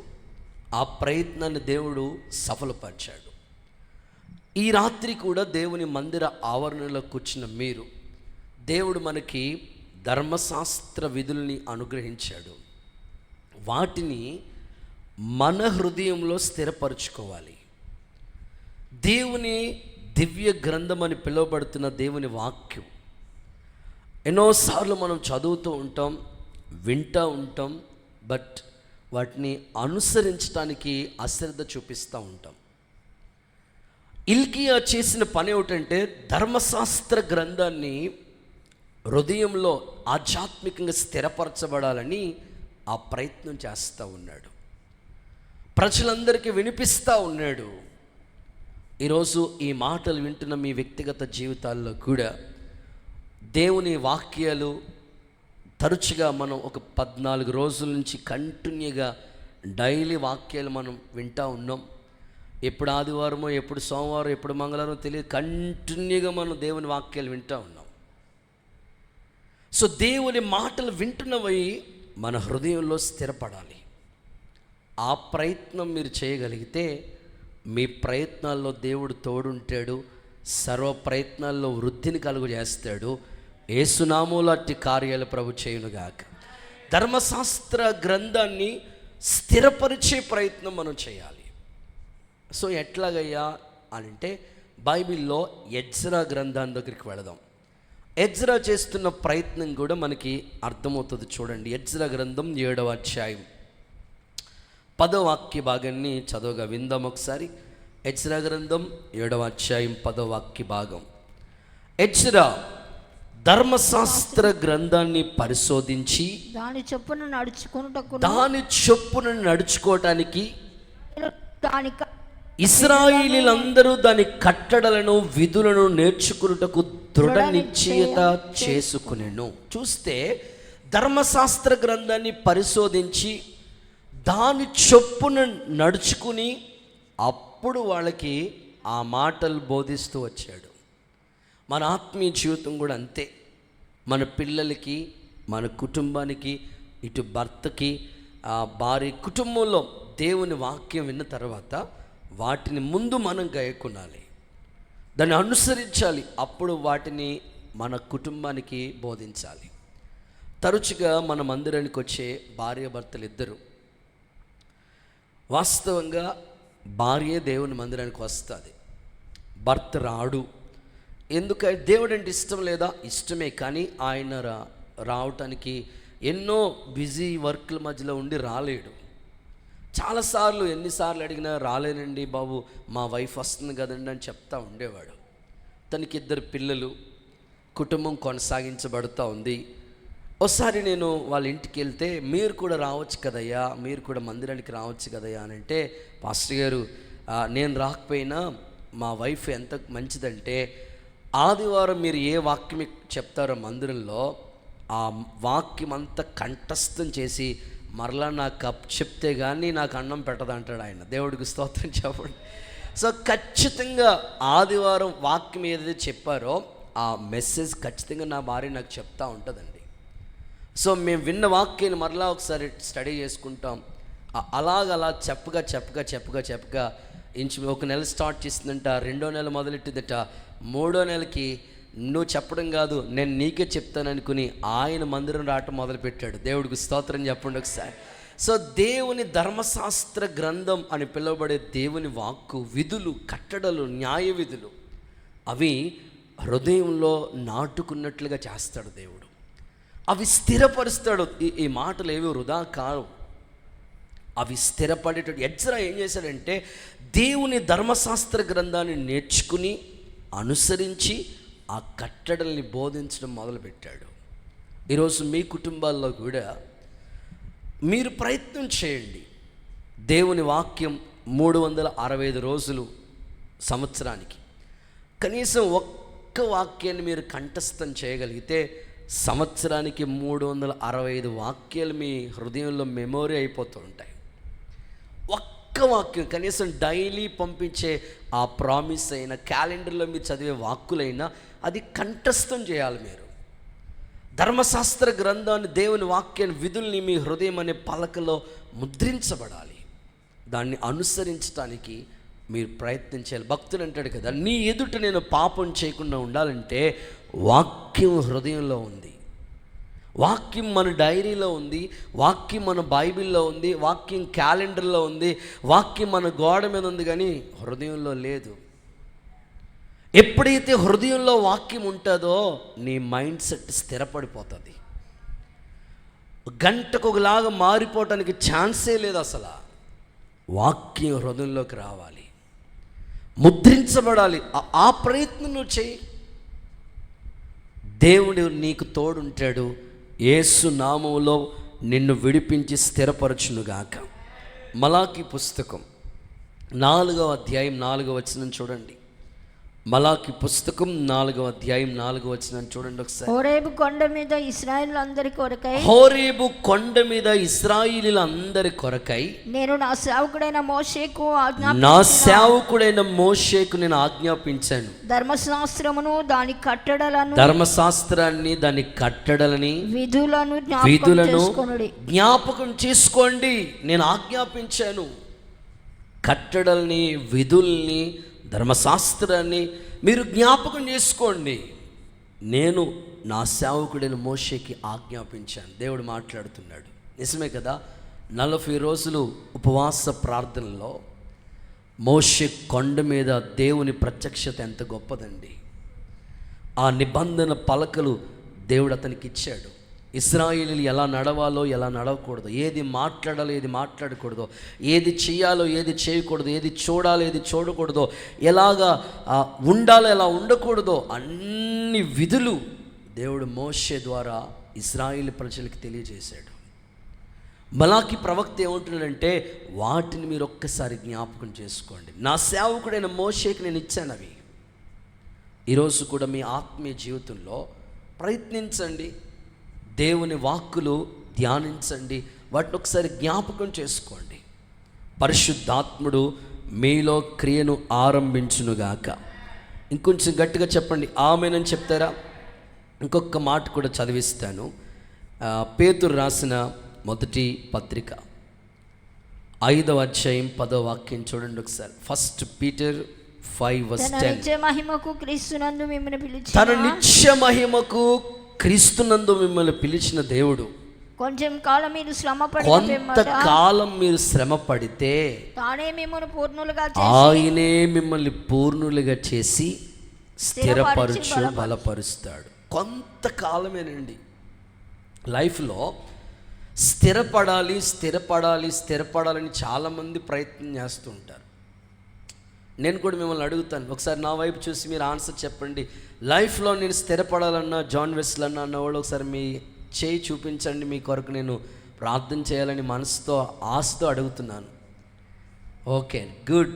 ఆ ప్రయత్నాన్ని దేవుడు సఫలపరిచాడు. ఈ రాత్రి కూడా దేవుని మందిర ఆవరణలో కూర్చున్న మీరు, దేవుడు మనకి ధర్మశాస్త్ర విధుల్ని అనుగ్రహించాడు. వాటిని మన హృదయంలో స్థిరపరచుకోవాలి. దేవుని దివ్య గ్రంథం అని పిలువబడుతున్న దేవుని వాక్యం ఎన్నోసార్లు మనం చదువుతూ ఉంటాం, వింటూ ఉంటాం, బట్ వాటిని అనుసరించడానికి అశ్రద్ధ చూపిస్తూ ఉంటాం. హిల్కీయా చేసిన పని ఏమిటంటే, ధర్మశాస్త్ర గ్రంథాన్ని హృదయంలో ఆధ్యాత్మికంగా స్థిరపరచబడాలని ఆ ప్రయత్నం చేస్తూ ఉన్నాడు. ప్రజలందరికీ వినిపిస్తూ ఉన్నాడు. ఈరోజు ఈ మాటలు వింటున్న మీ వ్యక్తిగత జీవితాల్లో కూడా దేవుని వాక్యాలు తరచుగా మనం ఒక 14 రోజుల నుంచి కంటిన్యూగా డైలీ వాక్యాలు మనం వింటూ ఉన్నాం. ఎప్పుడు ఆదివారమో, ఎప్పుడు సోమవారం, ఎప్పుడు మంగళవారం తెలియదు, కంటిన్యూగా మనం దేవుని వాక్యాలు వింటూ ఉన్నాం. సో దేవుని మాటలు వింటున్నవి మన హృదయంలో స్థిరపడాలి. ఆ ప్రయత్నం మీరు చేయగలిగితే మీ ప్రయత్నాల్లో దేవుడు తోడుంటాడు, సర్వ ప్రయత్నాల్లో వృద్ధిని కలుగజేస్తాడు. యేసునామములో అట్టి కార్యాలు ప్రభు చేయునుగాక. ధర్మశాస్త్ర గ్రంథాన్ని స్థిరపరిచే ప్రయత్నం మనం చేయాలి. సో ఎట్లాగయ్యా అంటే, బైబిల్లో ఎజ్రా గ్రంథాన్ని దగ్గరికి వెళదాం. ఎజ్రా చేస్తున్న ప్రయత్నం కూడా మనకి అర్థమవుతుంది. చూడండి, ఎజ్రా గ్రంథం 7వ అధ్యాయం 10వ వాక్య భాగాన్ని చదవగా విందాం ఒకసారి. ఎజ్రా గ్రంథం 7వ అధ్యాయం 10వ వాక్య భాగం. ఎజ్రా ధర్మశాస్త్ర గ్రంథాన్ని పరిశోధించి దాని చొప్పున నడుచుకోవటానికి దాని ఇశ్రాయేలీయులందరూ దాని కట్టడలను విధులను నేర్చుకున్నటకు దృఢ నిశ్చయత చేసుకునేను. చూస్తే ధర్మశాస్త్ర గ్రంథాన్ని పరిశోధించి దాని చొప్పున నడుచుకుని అప్పుడు వాళ్ళకి ఆ మాటలు బోధిస్తూ వచ్చాడు. మన ఆత్మీయ జీవితం కూడా అంతే. మన పిల్లలకి, మన కుటుంబానికి, ఇటు భర్తకి, భార్య, కుటుంబంలో దేవుని వాక్యం విన్న తర్వాత వాటిని ముందు మనం గాయకునాలి, దాన్ని అనుసరించాలి. అప్పుడు వాటిని మన కుటుంబానికి బోధించాలి. తరచుగా మన మందిరానికి వచ్చే భార్య భర్తలు ఇద్దరు, వాస్తవంగా భార్య దేవుని మందిరానికి వస్తుంది, భర్త రాడు. ఎందుకంటే దేవుడు అంటే ఇష్టం లేదా? ఇష్టమే, కానీ ఆయన రావటానికి ఎన్నో బిజీ వర్క్ల మధ్యలో ఉండి రాలేడు. చాలాసార్లు ఎన్నిసార్లు అడిగినా రాలేనండి బాబు, మా వైఫ్ వస్తుంది కదండి అని చెప్తా ఉండేవాడు. తనకి 2 పిల్లలు, కుటుంబం కొనసాగించబడుతూ ఉంది. ఒకసారి నేను వాళ్ళ ఇంటికి వెళ్తే, మీరు కూడా రావచ్చు కదయ్యా, మీరు కూడా మందిరానికి రావచ్చు కదయ్యా అని అంటే, పాస్టర్ గారు నేను రాకపోయినా మా వైఫ్ ఎంత మంచిదంటే, ఆదివారం మీరు ఏ వాక్యం చెప్తారో మందిరంలో ఆ వాక్యం అంతా కంఠస్థం చేసి మరలా నాకు చెప్తే కానీ నాకు అన్నం పెట్టదంటాడు ఆయన. దేవుడికి స్తోత్రం చెప్పండి. సో ఖచ్చితంగా ఆదివారం వాక్యం ఏదైతే చెప్పారో ఆ మెసేజ్ ఖచ్చితంగా నా భార్య నాకు చెప్తా ఉంటుందండి. సో మేము విన్న వాక్యాన్ని మరలా ఒకసారి స్టడీ చేసుకుంటాం. అలా చెప్పగా ఇంచు 1 నెల స్టార్ట్ చేసిందంట, 2వ నెల మొదలెట్టిందట, 3వ నెలకి నువ్వు చెప్పడం కాదు నేను నీకే చెప్తాను అనుకుని ఆయన మందిరం రావటం మొదలుపెట్టాడు. దేవుడికి స్తోత్రం చెప్పండి ఒకసారి. సో దేవుని ధర్మశాస్త్ర గ్రంథం అని పిలువబడే దేవుని వాక్కు, విధులు, కట్టడలు, న్యాయ విధులు అవి హృదయంలో నాటుకున్నట్లుగా చేస్తాడు దేవుడు. అవి స్థిరపరుస్తాడు. ఈ మాటలు ఏవి వృధా కావు, అవి స్థిరపడేటట్టు. ఎజ్రా ఏం చేశాడంటే దేవుని ధర్మశాస్త్ర గ్రంథాన్ని నేర్చుకుని అనుసరించి ఆ కట్టడల్ని బోధించడం మొదలుపెట్టాడు. ఈరోజు మీ కుటుంబాల్లో కూడా మీరు ప్రయత్నం చేయండి. దేవుని వాక్యం 365 రోజులు సంవత్సరానికి కనీసం ఒక్క వాక్యాన్ని మీరు కంఠస్థం చేయగలిగితే సంవత్సరానికి 365 వాక్యాలు మీ హృదయంలో మెమొరీ అయిపోతూ ఉంటాయి. ఒక్క వాక్యం కనీసం డైలీ పంపించే ఆ ప్రామిస్ అయినా, క్యాలెండర్లో మీరు చదివే వాక్కులైనా అది కంఠస్థం చేయాలి. మీరు ధర్మశాస్త్ర గ్రంథాన్ని, దేవుని వాక్యాన్ని, విధుల్ని మీ హృదయం అనే పలకలో ముద్రించబడాలి. దాన్ని అనుసరించడానికి మీరు ప్రయత్నించాలి. భక్తుడు అంటాడు కదా, నీ ఎదుట నేను పాపం చేయకుండా ఉండాలంటే వాక్యం హృదయంలో ఉంది, వాక్యం మన డైరీలో ఉంది, వాక్యం మన బైబిల్లో ఉంది, వాక్యం క్యాలెండర్లో ఉంది, వాక్యం మన గోడ మీద ఉంది, కానీ హృదయంలో లేదు. ఎప్పుడైతే హృదయంలో వాక్యం ఉంటుందో నీ మైండ్ సెట్ స్థిరపడిపోతుంది. గంటకు ఒకలాగా మారిపోవటానికి ఛాన్సే లేదు. అసలు వాక్యం హృదయంలోకి రావాలి, ముద్రించబడాలి. ఆ ప్రయత్నం నువ్వు చేయి. దేవుడు నీకు తోడుంటాడు. యేసు నామములో నిన్ను విడిపించి స్థిరపరచునుగాక. మలాకి పుస్తకం 4వ అధ్యాయం 4వ వచనం చూడండి. మలాకి పుస్తకం 4వ అధ్యాయం 4వ వచనం చూడండి ఒకసారి. హోరేబు కొండ మీద ఇశ్రాయేలులందరి కొరకై, హోరేబు కొండ మీద ఇశ్రాయేలీయులందరి కొరకై నేను నా సేవకుడైన మోషేకు నేను ఆజ్ఞాపించాను. ధర్మశాస్త్రమును దాని కట్టడలను, ధర్మశాస్త్రాన్ని దాని కట్టడలని, విధులను జ్ఞాపకం చేసుకోండి. నేను ఆజ్ఞాపించాను. కట్టడల్ని, విధుల్ని, ధర్మశాస్త్రాన్ని మీరు జ్ఞాపకం చేసుకోండి. నేను నా సేవకుడైన మోషేకి ఆజ్ఞాపించాను. దేవుడు మాట్లాడుతున్నాడు. నిజమే కదా. 40 రోజులు ఉపవాస ప్రార్థనలో మోషే కొండ మీద దేవుని ప్రత్యక్షత ఎంత గొప్పదండి. ఆ నిబంధన పలకలు దేవుడు అతనికి ఇచ్చాడు. ఇశ్రాయేలీయులు ఎలా నడవాలో, ఎలా నడవకూడదు, ఏది మాట్లాడాలో, ఏది మాట్లాడకూడదో, ఏది చేయాలో, ఏది చేయకూడదు, ఏది చూడాలో, ఏది చూడకూడదో, ఎలాగా ఉండాలో, ఎలా ఉండకూడదో, అన్ని విధులు దేవుడు మోషే ద్వారా ఇశ్రాయేలు ప్రజలకు తెలియజేశాడు. మలాకి ప్రవక్త ఏమంటున్నాడంటే, వాటిని మీరు ఒక్కసారి జ్ఞాపకం చేసుకోండి, నా సేవకుడైన మోషేకి నేను ఇచ్చాను అవి. ఈరోజు కూడా మీ ఆత్మీయ జీవితంలో ప్రయత్నించండి, దేవుని వాక్కులు ధ్యానించండి, వాటిని ఒకసారి జ్ఞాపకం చేసుకోండి. పరిశుద్ధాత్ముడు మీలో క్రియను ఆరంభించునుగాక. ఇంకొంచెం గట్టిగా చెప్పండి ఆమేనని చెప్తారా? ఇంకొక మాట కూడా చదివిస్తాను. పేతురు రాసిన మొదటి పత్రిక 5వ అధ్యాయం 10వ వాక్యం చూడండి ఒకసారి. 1 Peter 5:10. తన నిత్య మహిమకు క్రీస్తునందు మిమ్మల్ని పిలిచిన, తన నిత్య మహిమకు క్రీస్తునందు మిమ్మల్ని పిలిచిన దేవుడు, కొంచెం కాలం మీరు శ్రమ కొంతకాలం మీరు శ్రమ పడితే తానే మిమ్మల్ని పూర్ణులుగా ఆయనే మిమ్మల్ని పూర్ణులుగా చేసి స్థిరపరచు బలపరుస్తాడు. కొంతకాలమేనండి. లైఫ్లో స్థిరపడాలి స్థిరపడాలి స్థిరపడాలని చాలామంది ప్రయత్నం చేస్తూ ఉంటారు. నేను కూడా మిమ్మల్ని అడుగుతాను, ఒకసారి నా వైపు చూసి మీరు ఆన్సర్ చెప్పండి. లైఫ్లో నేను స్థిరపడాలన్నా, జాన్ వెస్లీ అన్న వాళ్ళు ఒకసారి మీ చేయి చూపించండి, మీ కొరకు నేను ప్రార్థన చేయాలని మనసుతో ఆశతో అడుగుతున్నాను. Okay, good.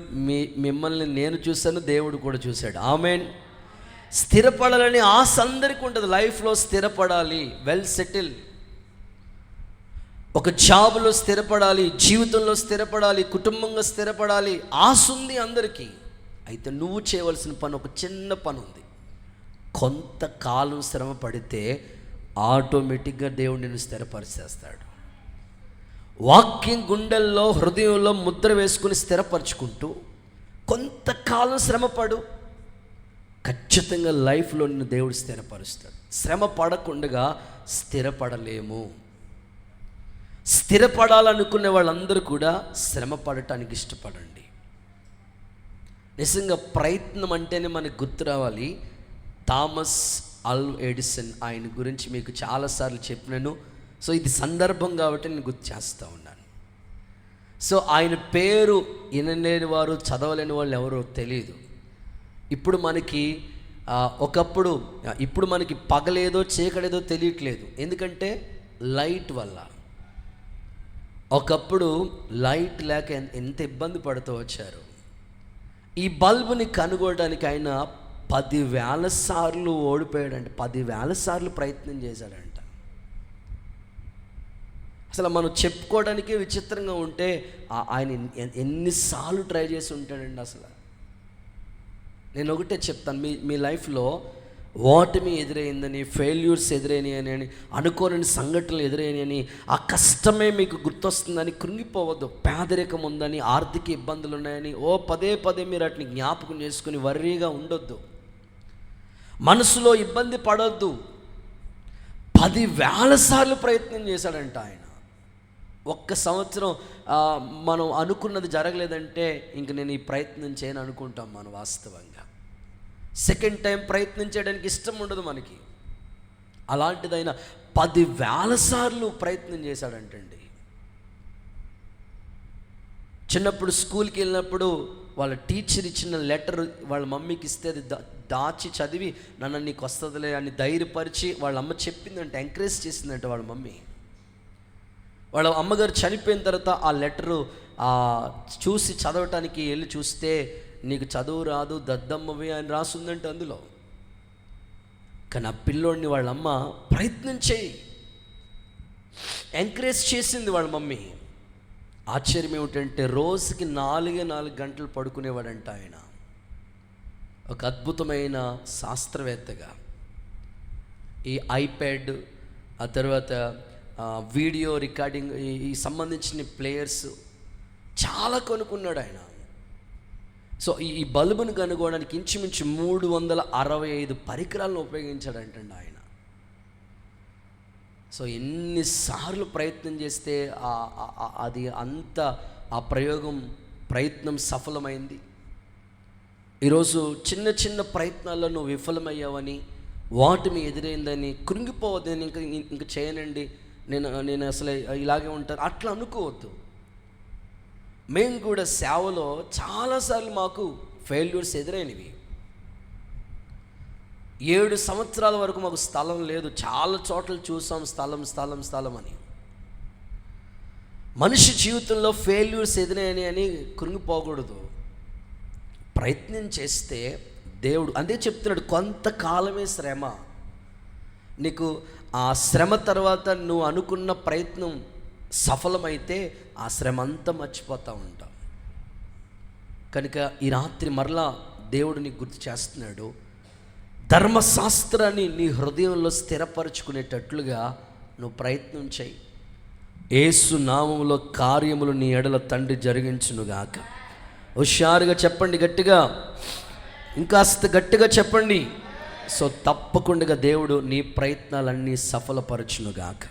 మిమ్మల్ని నేను చూశాను, దేవుడు కూడా చూశాడు. ఆమేన్. స్థిరపడాలని ఆశ అందరికీ ఉంటుంది. లైఫ్లో స్థిరపడాలి, వెల్ సెటిల్, ఒక జాబ్లో స్థిరపడాలి, జీవితంలో స్థిరపడాలి, కుటుంబంగా స్థిరపడాలి ఆశ ఉంది అందరికీ. అయితే నువ్వు చేయవలసిన పని, ఒక చిన్న పని ఉంది. కొంతకాలం శ్రమ పడితే ఆటోమేటిక్గా దేవుడు నిన్ను స్థిరపరిచేస్తాడు. వాక్యం గుండెల్లో హృదయంలో ముద్ర వేసుకుని స్థిరపరచుకుంటూ కొంతకాలం శ్రమపడు, ఖచ్చితంగా లైఫ్లో నిన్ను దేవుడు స్థిరపరుస్తాడు. శ్రమ పడకుండా స్థిరపడలేము. స్థిరపడాలనుకునే వాళ్ళందరూ కూడా శ్రమ పడటానికి ఇష్టపడండి. నిజంగా ప్రయత్నం అంటేనే మనకు గుర్తు రావాలి. థామస్ ఆల్వా ఎడిసన్, ఆయన గురించి మీకు చాలాసార్లు చెప్పినాను. సో ఇది సందర్భం కాబట్టి నేను గుర్తు చేస్తూ ఉన్నాను. సో ఆయన పేరు వినలేని వారు, చదవలేని వాళ్ళు ఎవరో తెలియదు. ఇప్పుడు మనకి పగలేదో చీకడేదో తెలియట్లేదు. ఎందుకంటే లైట్ వల్ల. ఒకప్పుడు లైట్ లేక ఎంత ఇబ్బంది పడుతూ వచ్చారు. ఈ బల్బుని కనుగొనడానికి ఆయన 10,000 సార్లు ఓడిపోయాడంట. 10,000 సార్లు ప్రయత్నం చేశాడంట. అసలు మనం చెప్పుకోవడానికే విచిత్రంగా ఉంటే ఆయన ఎన్నిసార్లు ట్రై చేసి ఉంటాడండి. అసలు నేను ఒకటే చెప్తాను, మీ లైఫ్లో ఓటమి ఎదురైందని, ఫెయిల్యూర్స్ ఎదురైనాయని, అనుకోని సంఘటనలు ఎదురైనాయని, ఆ కష్టమే మీకు గుర్తొస్తుందని కృంగిపోవద్దు. పేదరికం ఉందని, ఆర్థిక ఇబ్బందులు ఉన్నాయని పదే మీరు వాటిని జ్ఞాపకం చేసుకుని వర్రీగా ఉండొద్దు. మనసులో ఇబ్బంది పడొద్దు. 10,000 సార్లు ప్రయత్నం చేశాడంట ఆయన. ఒక్క సంవత్సరం మనం అనుకున్నది జరగలేదంటే ఇంక నేను ఈ ప్రయత్నం చేయను అనుకుంటాం మనం. వాస్తవంగా సెకండ్ టైం ప్రయత్నం చేయడానికి ఇష్టం ఉండదు మనకి. అలాంటిదైన 10,000 సార్లు ప్రయత్నం చేశాడంటండి. చిన్నప్పుడు స్కూల్కి వెళ్ళినప్పుడు వాళ్ళ టీచర్ ఇచ్చిన లెటర్ వాళ్ళ మమ్మీకి ఇస్తే అది దాచి చదివి, నన్ను నీకు వస్తుందిలే అని ధైర్యపరిచి వాళ్ళ అమ్మ చెప్పిందంటే, ఎంకరేజ్ చేసిందంటే వాళ్ళ మమ్మీ. వాళ్ళ అమ్మగారు చనిపోయిన తర్వాత ఆ లెటరు చూసి చదవటానికి వెళ్ళి చూస్తే, నీకు చదువు రాదు దద్దమ్మవి అని రాసుందంటే అందులో. కానీ ఆ పిల్లోడిని వాళ్ళమ్మ ప్రయత్నం చేయి ఎంకరేజ్ చేసింది వాళ్ళ మమ్మీ. ఆశ్చర్యం ఏమిటంటే రోజుకి 4 గంటలు పడుకునేవాడంట ఆయన. ఒక అద్భుతమైన శాస్త్రవేత్తగా ఈ ఐప్యాడ్, ఆ తర్వాత వీడియో రికార్డింగ్, ఈ సంబంధించిన ప్లేయర్స్ చాలా కొనుక్కున్నాడు ఆయన. సో ఈ బల్బును కనుగొనడానికి ఇంచుమించు 365 పరికరాలను ఉపయోగించాడంటండి ఆయన. సో ఎన్నిసార్లు ప్రయత్నం చేస్తే అది అంత ఆ ప్రయత్నం సఫలమైంది. ఈరోజు చిన్న ప్రయత్నాల్లో నువ్వు విఫలమయ్యావని, వాటిని ఎదురైందని కృంగిపోవద్దు. నేను ఇంకా చేయనండి, నేను అసలు ఇలాగే ఉంటాను అట్లా అనుకోవద్దు. మేము కూడా సేవలో చాలాసార్లు మాకు ఫెయిల్యూర్స్ ఎదురైనవి. 7 సంవత్సరాల వరకు మాకు స్థలం లేదు, చాలా చోట్ల చూసాం స్థలం అని. మనిషి జీవితంలో ఫెయిల్యూర్స్ ఎదురైనాయి అని కృంగిపోకూడదు. ప్రయత్నం చేస్తే దేవుడు అదే చెప్తున్నాడు, కొంతకాలమే శ్రమ. నీకు ఆ శ్రమ తర్వాత నువ్వు అనుకున్న ప్రయత్నం సఫలమైతే ఆ శ్రమ అంతా మర్చిపోతూ ఉంటావు. కనుక ఈ రాత్రి మరలా దేవుడు నీకు గుర్తు చేస్తున్నాడు, ధర్మశాస్త్రాన్ని నీ హృదయంలో స్థిరపరచుకునేటట్లుగా నువ్వు ప్రయత్నం చేయి. యేసు నామములో కార్యములు నీ ఎడల తండ్రి జరిగించునుగాక. హుషారుగా చెప్పండి, గట్టిగా, ఇంకాస్త గట్టిగా చెప్పండి. సో తప్పకుండా దేవుడు నీ ప్రయత్నాలన్నీ సఫలపరచునుగాక.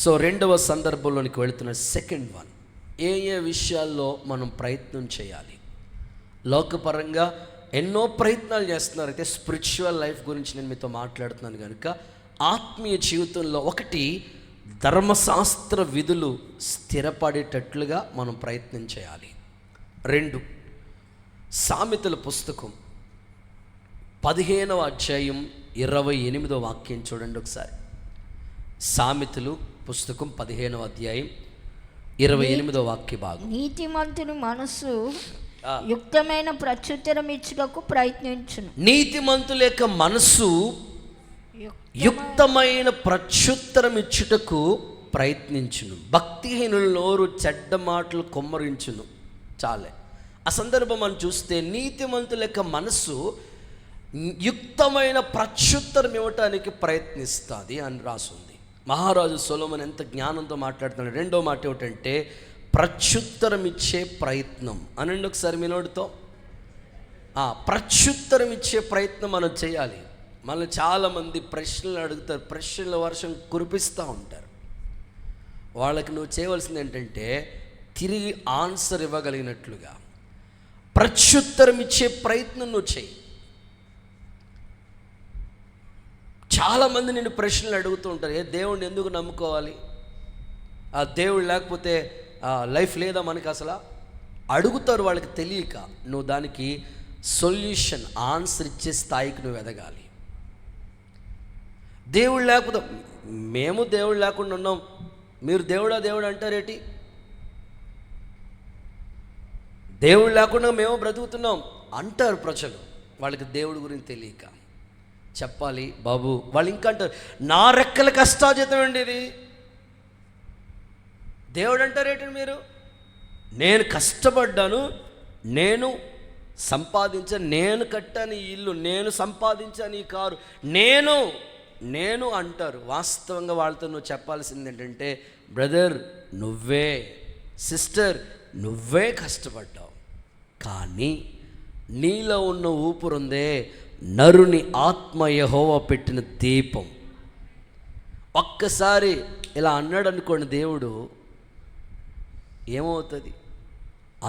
సో రెండవ సందర్భంలోనికి వెళుతున్న సెకండ్ వన్, ఏ విషయాల్లో మనం ప్రయత్నం చేయాలి. లోకపరంగా ఎన్నో ప్రయత్నాలు చేస్తున్నారు, అయితే స్పిరిచువల్ లైఫ్ గురించి నేను మీతో మాట్లాడుతున్నాను కనుక ఆత్మీయ జీవితంలో ఒకటి, ధర్మశాస్త్ర విధులు స్థిరపడేటట్లుగా మనం ప్రయత్నం చేయాలి. 2, సామెతల పుస్తకం 15వ అధ్యాయం 28వ వాక్యం చూడండి ఒకసారి. సామెతలు పుస్తకం 15వ అధ్యాయం 28వ వాక్య భాగం. నీతిమంతుని మనసు యుక్తమైన ప్రత్యుత్తరం ఇచ్చుటకు ప్రయత్నించును. నీతిమంతుల యొక్క మనసు యుక్తమైన ప్రత్యుత్తరం ఇచ్చుటకు ప్రయత్నించును. భక్తిహీనుల నోరు చెడ్డ మాటలు కొమ్మరించును. చాలే ఆ సందర్భం మనం చూస్తే నీతిమంతుల యొక్క మనసు యుక్తమైన ప్రత్యుత్తరం ఇవ్వటానికి ప్రయత్నిస్తుంది అని రాసుంది. మహారాజు సొలొమోను ఎంత జ్ఞానంతో మాట్లాడుతున్నాడు. రెండో మాట ఏమిటంటే ప్రత్యుత్తరం ఇచ్చే ప్రయత్నం అనండి ఒకసారి మీ నోటితో. ప్రత్యుత్తరం ఇచ్చే ప్రయత్నం మనం చేయాలి. మళ్ళీ చాలామంది ప్రశ్నలు అడుగుతారు, ప్రశ్నల వర్షం కురిపిస్తూ ఉంటారు. వాళ్ళకి నువ్వు చేయవలసింది ఏంటంటే తిరిగి ఆన్సర్ ఇవ్వగలిగినట్లుగా ప్రత్యుత్తరం ఇచ్చే ప్రయత్నం నువ్వు చేయి. చాలామంది నేను ప్రశ్నలు అడుగుతూ ఉంటారు, దేవుడిని ఎందుకు నమ్ముకోవాలి, ఆ దేవుడు లేకపోతే లైఫ్ లేదా మనకి అసలు అడుగుతారు. వాళ్ళకి తెలియక నువ్వు దానికి సొల్యూషన్ ఆన్సర్ ఇచ్చే స్థాయికి నువ్వు ఎదగాలి. దేవుడు లేకపోతే, మేము దేవుడు లేకుండా ఉన్నాం, మీరు దేవుడు అంటారేటి? దేవుడు లేకుండా మేము బ్రతుకుతున్నాం అంటారు ప్రజలు. వాళ్ళకి దేవుడి గురించి తెలియక చెప్పాలి. బాబు వాళ్ళు ఇంకా అంటారు, నా రెక్కల కష్టాజీతం అండి ఇది, దేవుడు అంటారేంటి మీరు? నేను కష్టపడ్డాను, నేను సంపాదించాను, నేను కట్టాను ఈ ఇల్లు, నేను సంపాదించాను ఈ కారు, నేను అంటారు. వాస్తవంగా వాళ్ళతో నువ్వు చెప్పాల్సింది ఏంటంటే, బ్రదర్ నువ్వే, సిస్టర్ నువ్వే కష్టపడ్డావు, కానీ నీలో ఉన్న ఊపిరుందే నరుని ఆత్మ యెహోవా పెట్టిన దీపం. ఒక్కసారి ఇలా అన్నాడు అనుకోండి దేవుడు, ఏమవుతుంది?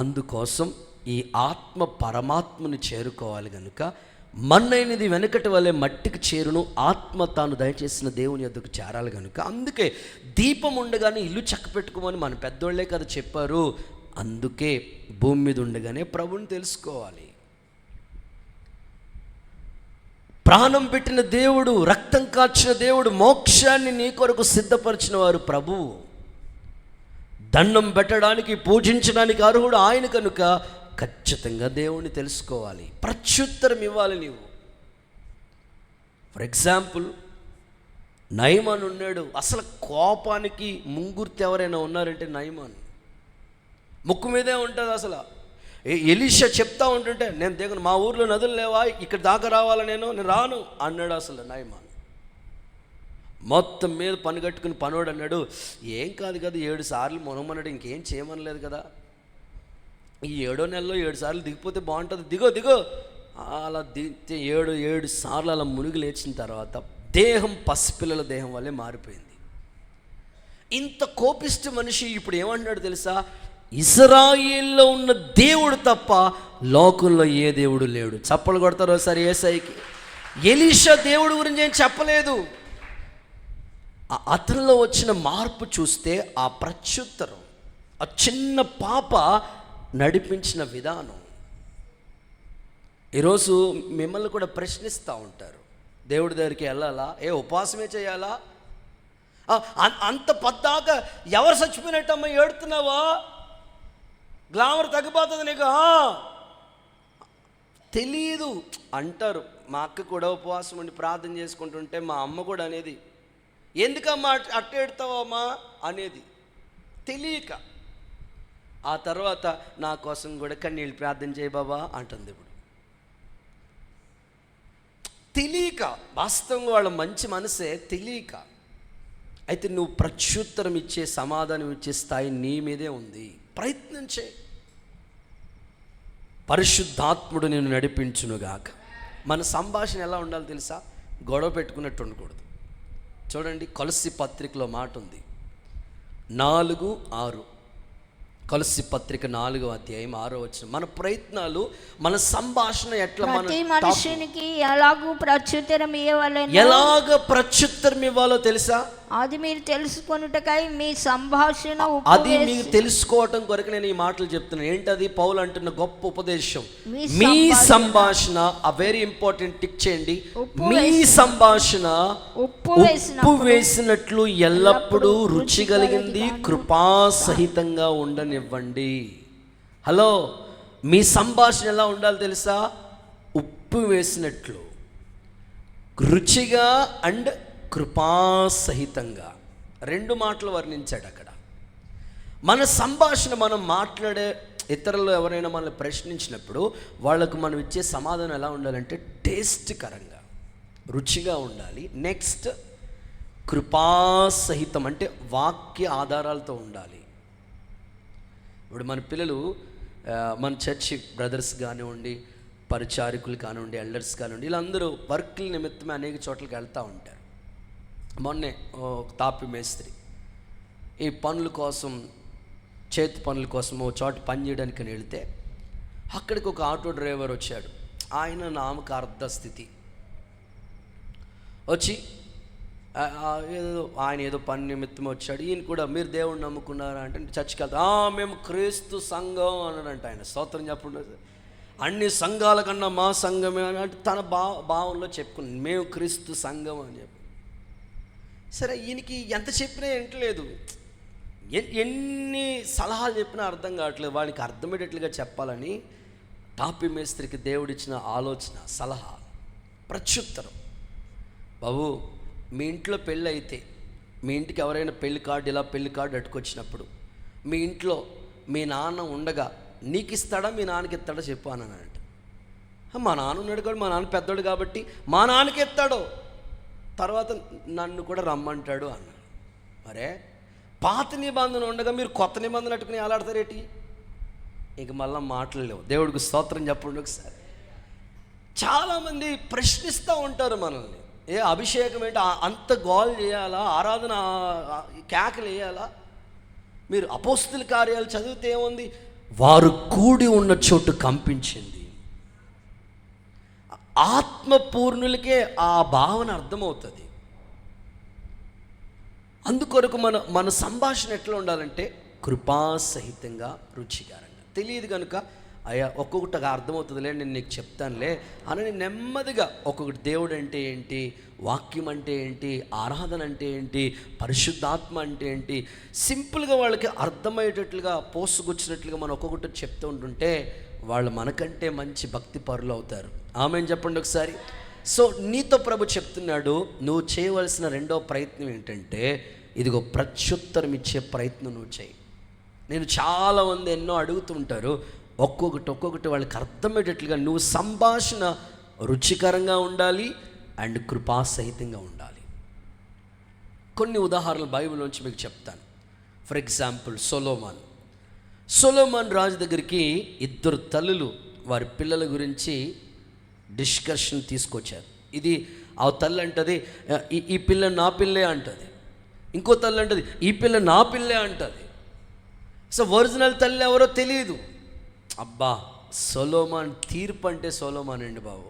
అందుకోసం ఈ ఆత్మ పరమాత్మని చేరుకోవాలి కనుక మన్నైనది వెనకటి వల్లే మట్టికి చేరును, ఆత్మ తాను దయచేసిన దేవుని యొద్దకు చేరాలి కనుక అందుకే దీపం ఉండగానే ఇల్లు చక్క పెట్టుకోమని మన పెద్దోళ్ళే కదా చెప్పారు. అందుకే భూమి మీద ఉండగానే ప్రభుని తెలుసుకోవాలి. ప్రాణం పెట్టిన దేవుడు, రక్తం కార్చిన దేవుడు, మోక్షాన్ని నీ కొరకు సిద్ధపరిచిన వారు ప్రభువు. దండం పెట్టడానికి, పూజించడానికి అర్హుడు ఆయన కనుక ఖచ్చితంగా దేవుణ్ణి తెలుసుకోవాలి, ప్రత్యుత్తరం ఇవ్వాలి నీవు. ఫర్ ఎగ్జాంపుల్ నయమాన్ ఉన్నాడు. అసలు కోపానికి ముంగుర్తి ఎవరైనా ఉన్నారంటే నయమాన్. ముక్కు మీదే ఉంటుంది అసలు. ఎలీషా చెప్తా ఉంటుంటే, నేను దిగను, మా ఊర్లో నదులు లేవా, ఇక్కడ దాకా రావాలా, నేను రాను అన్నాడు అసలు నయమాన్. మొత్తం మీద పని కట్టుకుని పనోడు అన్నాడు, ఏం కాదు కదా 7 సార్లు మొనమన్నాడు, ఇంకేం చేయమనలేదు కదా, ఈ 7వ నెలలో 7 సార్లు దిగిపోతే బాగుంటుంది, దిగో అలా దిగితే 7 సార్లు అలా మునిగి లేచిన తర్వాత దేహం పసిపిల్లల దేహం వల్లే మారిపోయింది. ఇంత కోపిష్టి మనిషి ఇప్పుడు ఏమంటున్నాడు తెలుసా? ఇశ్రాయేల్లో ఉన్న దేవుడు తప్ప లోకంలో ఏ దేవుడు లేడు. చప్పలు కొడతారు ఒకసారి యేసయ్యకి. ఎలీషా దేవుడు గురించి ఏం చెప్పలేదు. అతనిలో వచ్చిన మార్పు చూస్తే ఆ ప్రత్యుత్తరం, ఆ చిన్న పాప నడిపించిన విధానం. ఈరోజు మిమ్మల్ని కూడా ప్రశ్నిస్తూ ఉంటారు, దేవుడి దగ్గరికి వెళ్ళాలా? ఉపవాసమే చేయాలా? అంత పద్దాక ఎవరు చచ్చిపోయినట్టమ్మా ఏడుతున్నావా? గ్లామర్ తగ్గిపోతుంది నీకు తెలియదు అంటారు. మా అక్క కూడా ఉపవాసం ఉండి ప్రార్థన చేసుకుంటుంటే మా అమ్మ కూడా అనేది, ఎందుకమ్మా అట్టేడతావమ్మా అనేది తెలియక. ఆ తర్వాత నా కోసం కూడా కన్నీళ్ళు ప్రార్థన చేయి బాబా అంటుంది. ఇప్పుడు తెలియక, వాస్తవంగా వాళ్ళ మంచి మనసే తెలియక. అయితే నువ్వు ప్రత్యుత్తరం ఇచ్చే, సమాధానం ఇచ్చే స్థాయి నీ మీదే ఉంది. ప్రయత్నం చేయి. పరిశుద్ధాత్ముడు నిన్ను నడిపించునుగాక. మన సంభాషణ ఎలా ఉండాలో తెలుసా? గొడవ పెట్టుకున్నట్టు ఉండకూడదు. చూడండి, కొలస్సీ పత్రికలో మాట ఉంది, 4:6. కొలస్సీ పత్రిక 4వ అధ్యాయం 6వ వచనం. మన ప్రయత్నాలు, మన సంభాషణ ఎట్లా, ప్రతి మనిషినికి ఎలాగూ ప్రత్యుత్తరం ఇవ్వాలని, ఎలాగ ప్రత్యుత్తరం ఇవ్వాలో తెలుసా? అది మీరు తెలుసుకొనుటకై మీ సంభాషణ అది మీకు తెలుసుకోవటం కొరకు నేను ఈ మాటలు చెప్తున్నాను. ఏంటది? పౌలు అంటున్న గొప్ప ఉపదేశం. మీ సంభాషణ, ఆ వెరీ ఇంపార్టెంట్, టిక్ చేయండి. మీ సంభాషణ ఉప్పు వేసినట్లు ఎల్లప్పుడూ రుచి కలిగింది, కృపాసహితంగా ఉండనివ్వండి. హలో, మీ సంభాషణ ఎలా ఉండాలి తెలుసా? ఉప్పు వేసినట్లు, రుచిగా అండ్ కృపాసహితంగా. 2 మాటలు వర్ణించాడు అక్కడ. మన సంభాషణ, మనం మాట్లాడే ఇతరులు ఎవరైనా మనల్ని ప్రశ్నించినప్పుడు వాళ్ళకు మనం ఇచ్చే సమాధానం ఎలా ఉండాలంటే టేస్ట్కరంగా, రుచిగా ఉండాలి. నెక్స్ట్, కృపాసహితం అంటే వాక్య ఆధారాలతో ఉండాలి. ఇప్పుడు మన పిల్లలు, మన చర్చి బ్రదర్స్ కానివ్వండి, పరిచారికులు కానివ్వండి, ఎల్డర్స్ కానివ్వండి, వీళ్ళందరూ వర్క్ల నిమిత్తమే అనేక చోట్లకి వెళ్తూ ఉంటారు. మొన్నే తాపి మేస్త్రి ఈ పనుల కోసం, చేతి పనుల కోసం ఓ చోట పని చేయడానికి వెళితే అక్కడికి ఒక ఆటో డ్రైవర్ వచ్చాడు. ఆయన నామకార్థ స్థితి వచ్చి ఆయన ఏదో పని నిమిత్తం వచ్చాడు. ఈయన కూడా, మీరు దేవుడిని నమ్ముకున్నారా అంటే, చర్చికి వెళ్తా, మేము క్రీస్తు సంఘం అన్నాడంట. ఆయన స్తోత్రం చెప్పండి. అన్ని సంఘాల కన్నా మా సంఘమే అని అంటే తన భావంలో చెప్పుకున్నాను, మేము క్రీస్తు సంఘం అని చెప్పి. సరే, ఈయనకి ఎంత చెప్పినా వింటలేదు. ఎన్ని సలహాలు చెప్పినా అర్థం కావట్లేదు. వాడికి అర్థమయ్యేటట్లుగా చెప్పాలని తాపి మేస్త్రికి దేవుడిచ్చిన ఆలోచన, సలహా, ప్రత్యుత్తరం. బాబు, మీ ఇంట్లో పెళ్ళి అయితే, మీ ఇంటికి ఎవరైనా పెళ్లి కార్డు, ఇలా పెళ్లి కార్డు అట్టుకొచ్చినప్పుడు, మీ ఇంట్లో మీ నాన్న ఉండగా నీకు ఇస్తాడా, మీ నాన్నకి ఇస్తాడా చెప్పు అని అంటే, మా నాన్న ఉన్నాడు కాబట్టి, మా నాన్న పెద్దోడు కాబట్టి మా నాన్నకి ఇస్తాడు, తర్వాత నన్ను కూడా రమ్మంటాడు అన్న. మరే పాత నిబంధన ఉండగా మీరు కొత్త నిబంధన అట్టుకుని ఎలాడతారేటి? ఇంక మళ్ళీ మాట్లాడలేవు. దేవుడికి స్తోత్రం చెప్పండి ఒకసారి. చాలామంది ప్రశ్నిస్తూ ఉంటారు మనల్ని, అభిషేకం ఏంటి, అంత గోల్ చేయాలా, ఆరాధన కేకలు వేయాలా? మీరు అపోస్తుల కార్యాలు చదివితే ఏముంది? వారు కూడి ఉన్న చోటు కంపించింది. ఆత్మపూర్ణులకే ఆ భావన అర్థమవుతుంది. అందుకొరకు మన సంభాషణ ఎట్లా ఉండాలంటే కృపాసహితంగా, రుచికరంగా. తెలియదు కనుక అయ్యా ఒక్కొక్కటిగా అర్థమవుతుందిలే, నేను నీకు చెప్తానులే అని నెమ్మదిగా ఒక్కొక్కటి, దేవుడు అంటే ఏంటి, వాక్యం అంటే ఏంటి, ఆరాధన అంటే ఏంటి, పరిశుద్ధాత్మ అంటే ఏంటి, సింపుల్గా వాళ్ళకి అర్థమయ్యేటట్లుగా, పోసుకొచ్చినట్లుగా మనం ఒక్కొక్కటి చెప్తూ ఉంటుంటే వాళ్ళు మనకంటే మంచి భక్తి పరులు అవుతారు. ఆమేన్ చెప్పండి ఒకసారి. సో నీతో ప్రభు చెప్తున్నాడు, నువ్వు చేయవలసిన 2వ ప్రయత్నం ఏంటంటే, ఇదిగో ప్రత్యుత్తరం ఇచ్చే ప్రయత్నం నువ్వు చేయి. నేను చాలామంది ఎన్నో అడుగుతూ ఉంటారు, ఒక్కొక్కటి వాళ్ళకి అర్థమయ్యేటట్లుగా నువ్వు సంభాషణ రుచికరంగా ఉండాలి అండ్ కృపాసహితంగా ఉండాలి. కొన్ని ఉదాహరణలు బైబిల్ నుంచి మీకు చెప్తాను. ఫర్ ఎగ్జాంపుల్, సొలొమోన్ రాజు దగ్గరికి 2 తల్లులు వారి పిల్లల గురించి డిస్కషన్ తీసుకొచ్చారు. ఇది ఆ తల్లి అంటది, ఈ పిల్ల నా పిల్లే అంటది. ఇంకో తల్లి అంటది, ఈ పిల్ల నా పిల్లే అంటది. సో ఒరిజినల్ తల్లి ఎవరో తెలియదు. అబ్బా, సొలొమోన్ తీర్పు అంటే సొలొమోన్ అండి బాబు,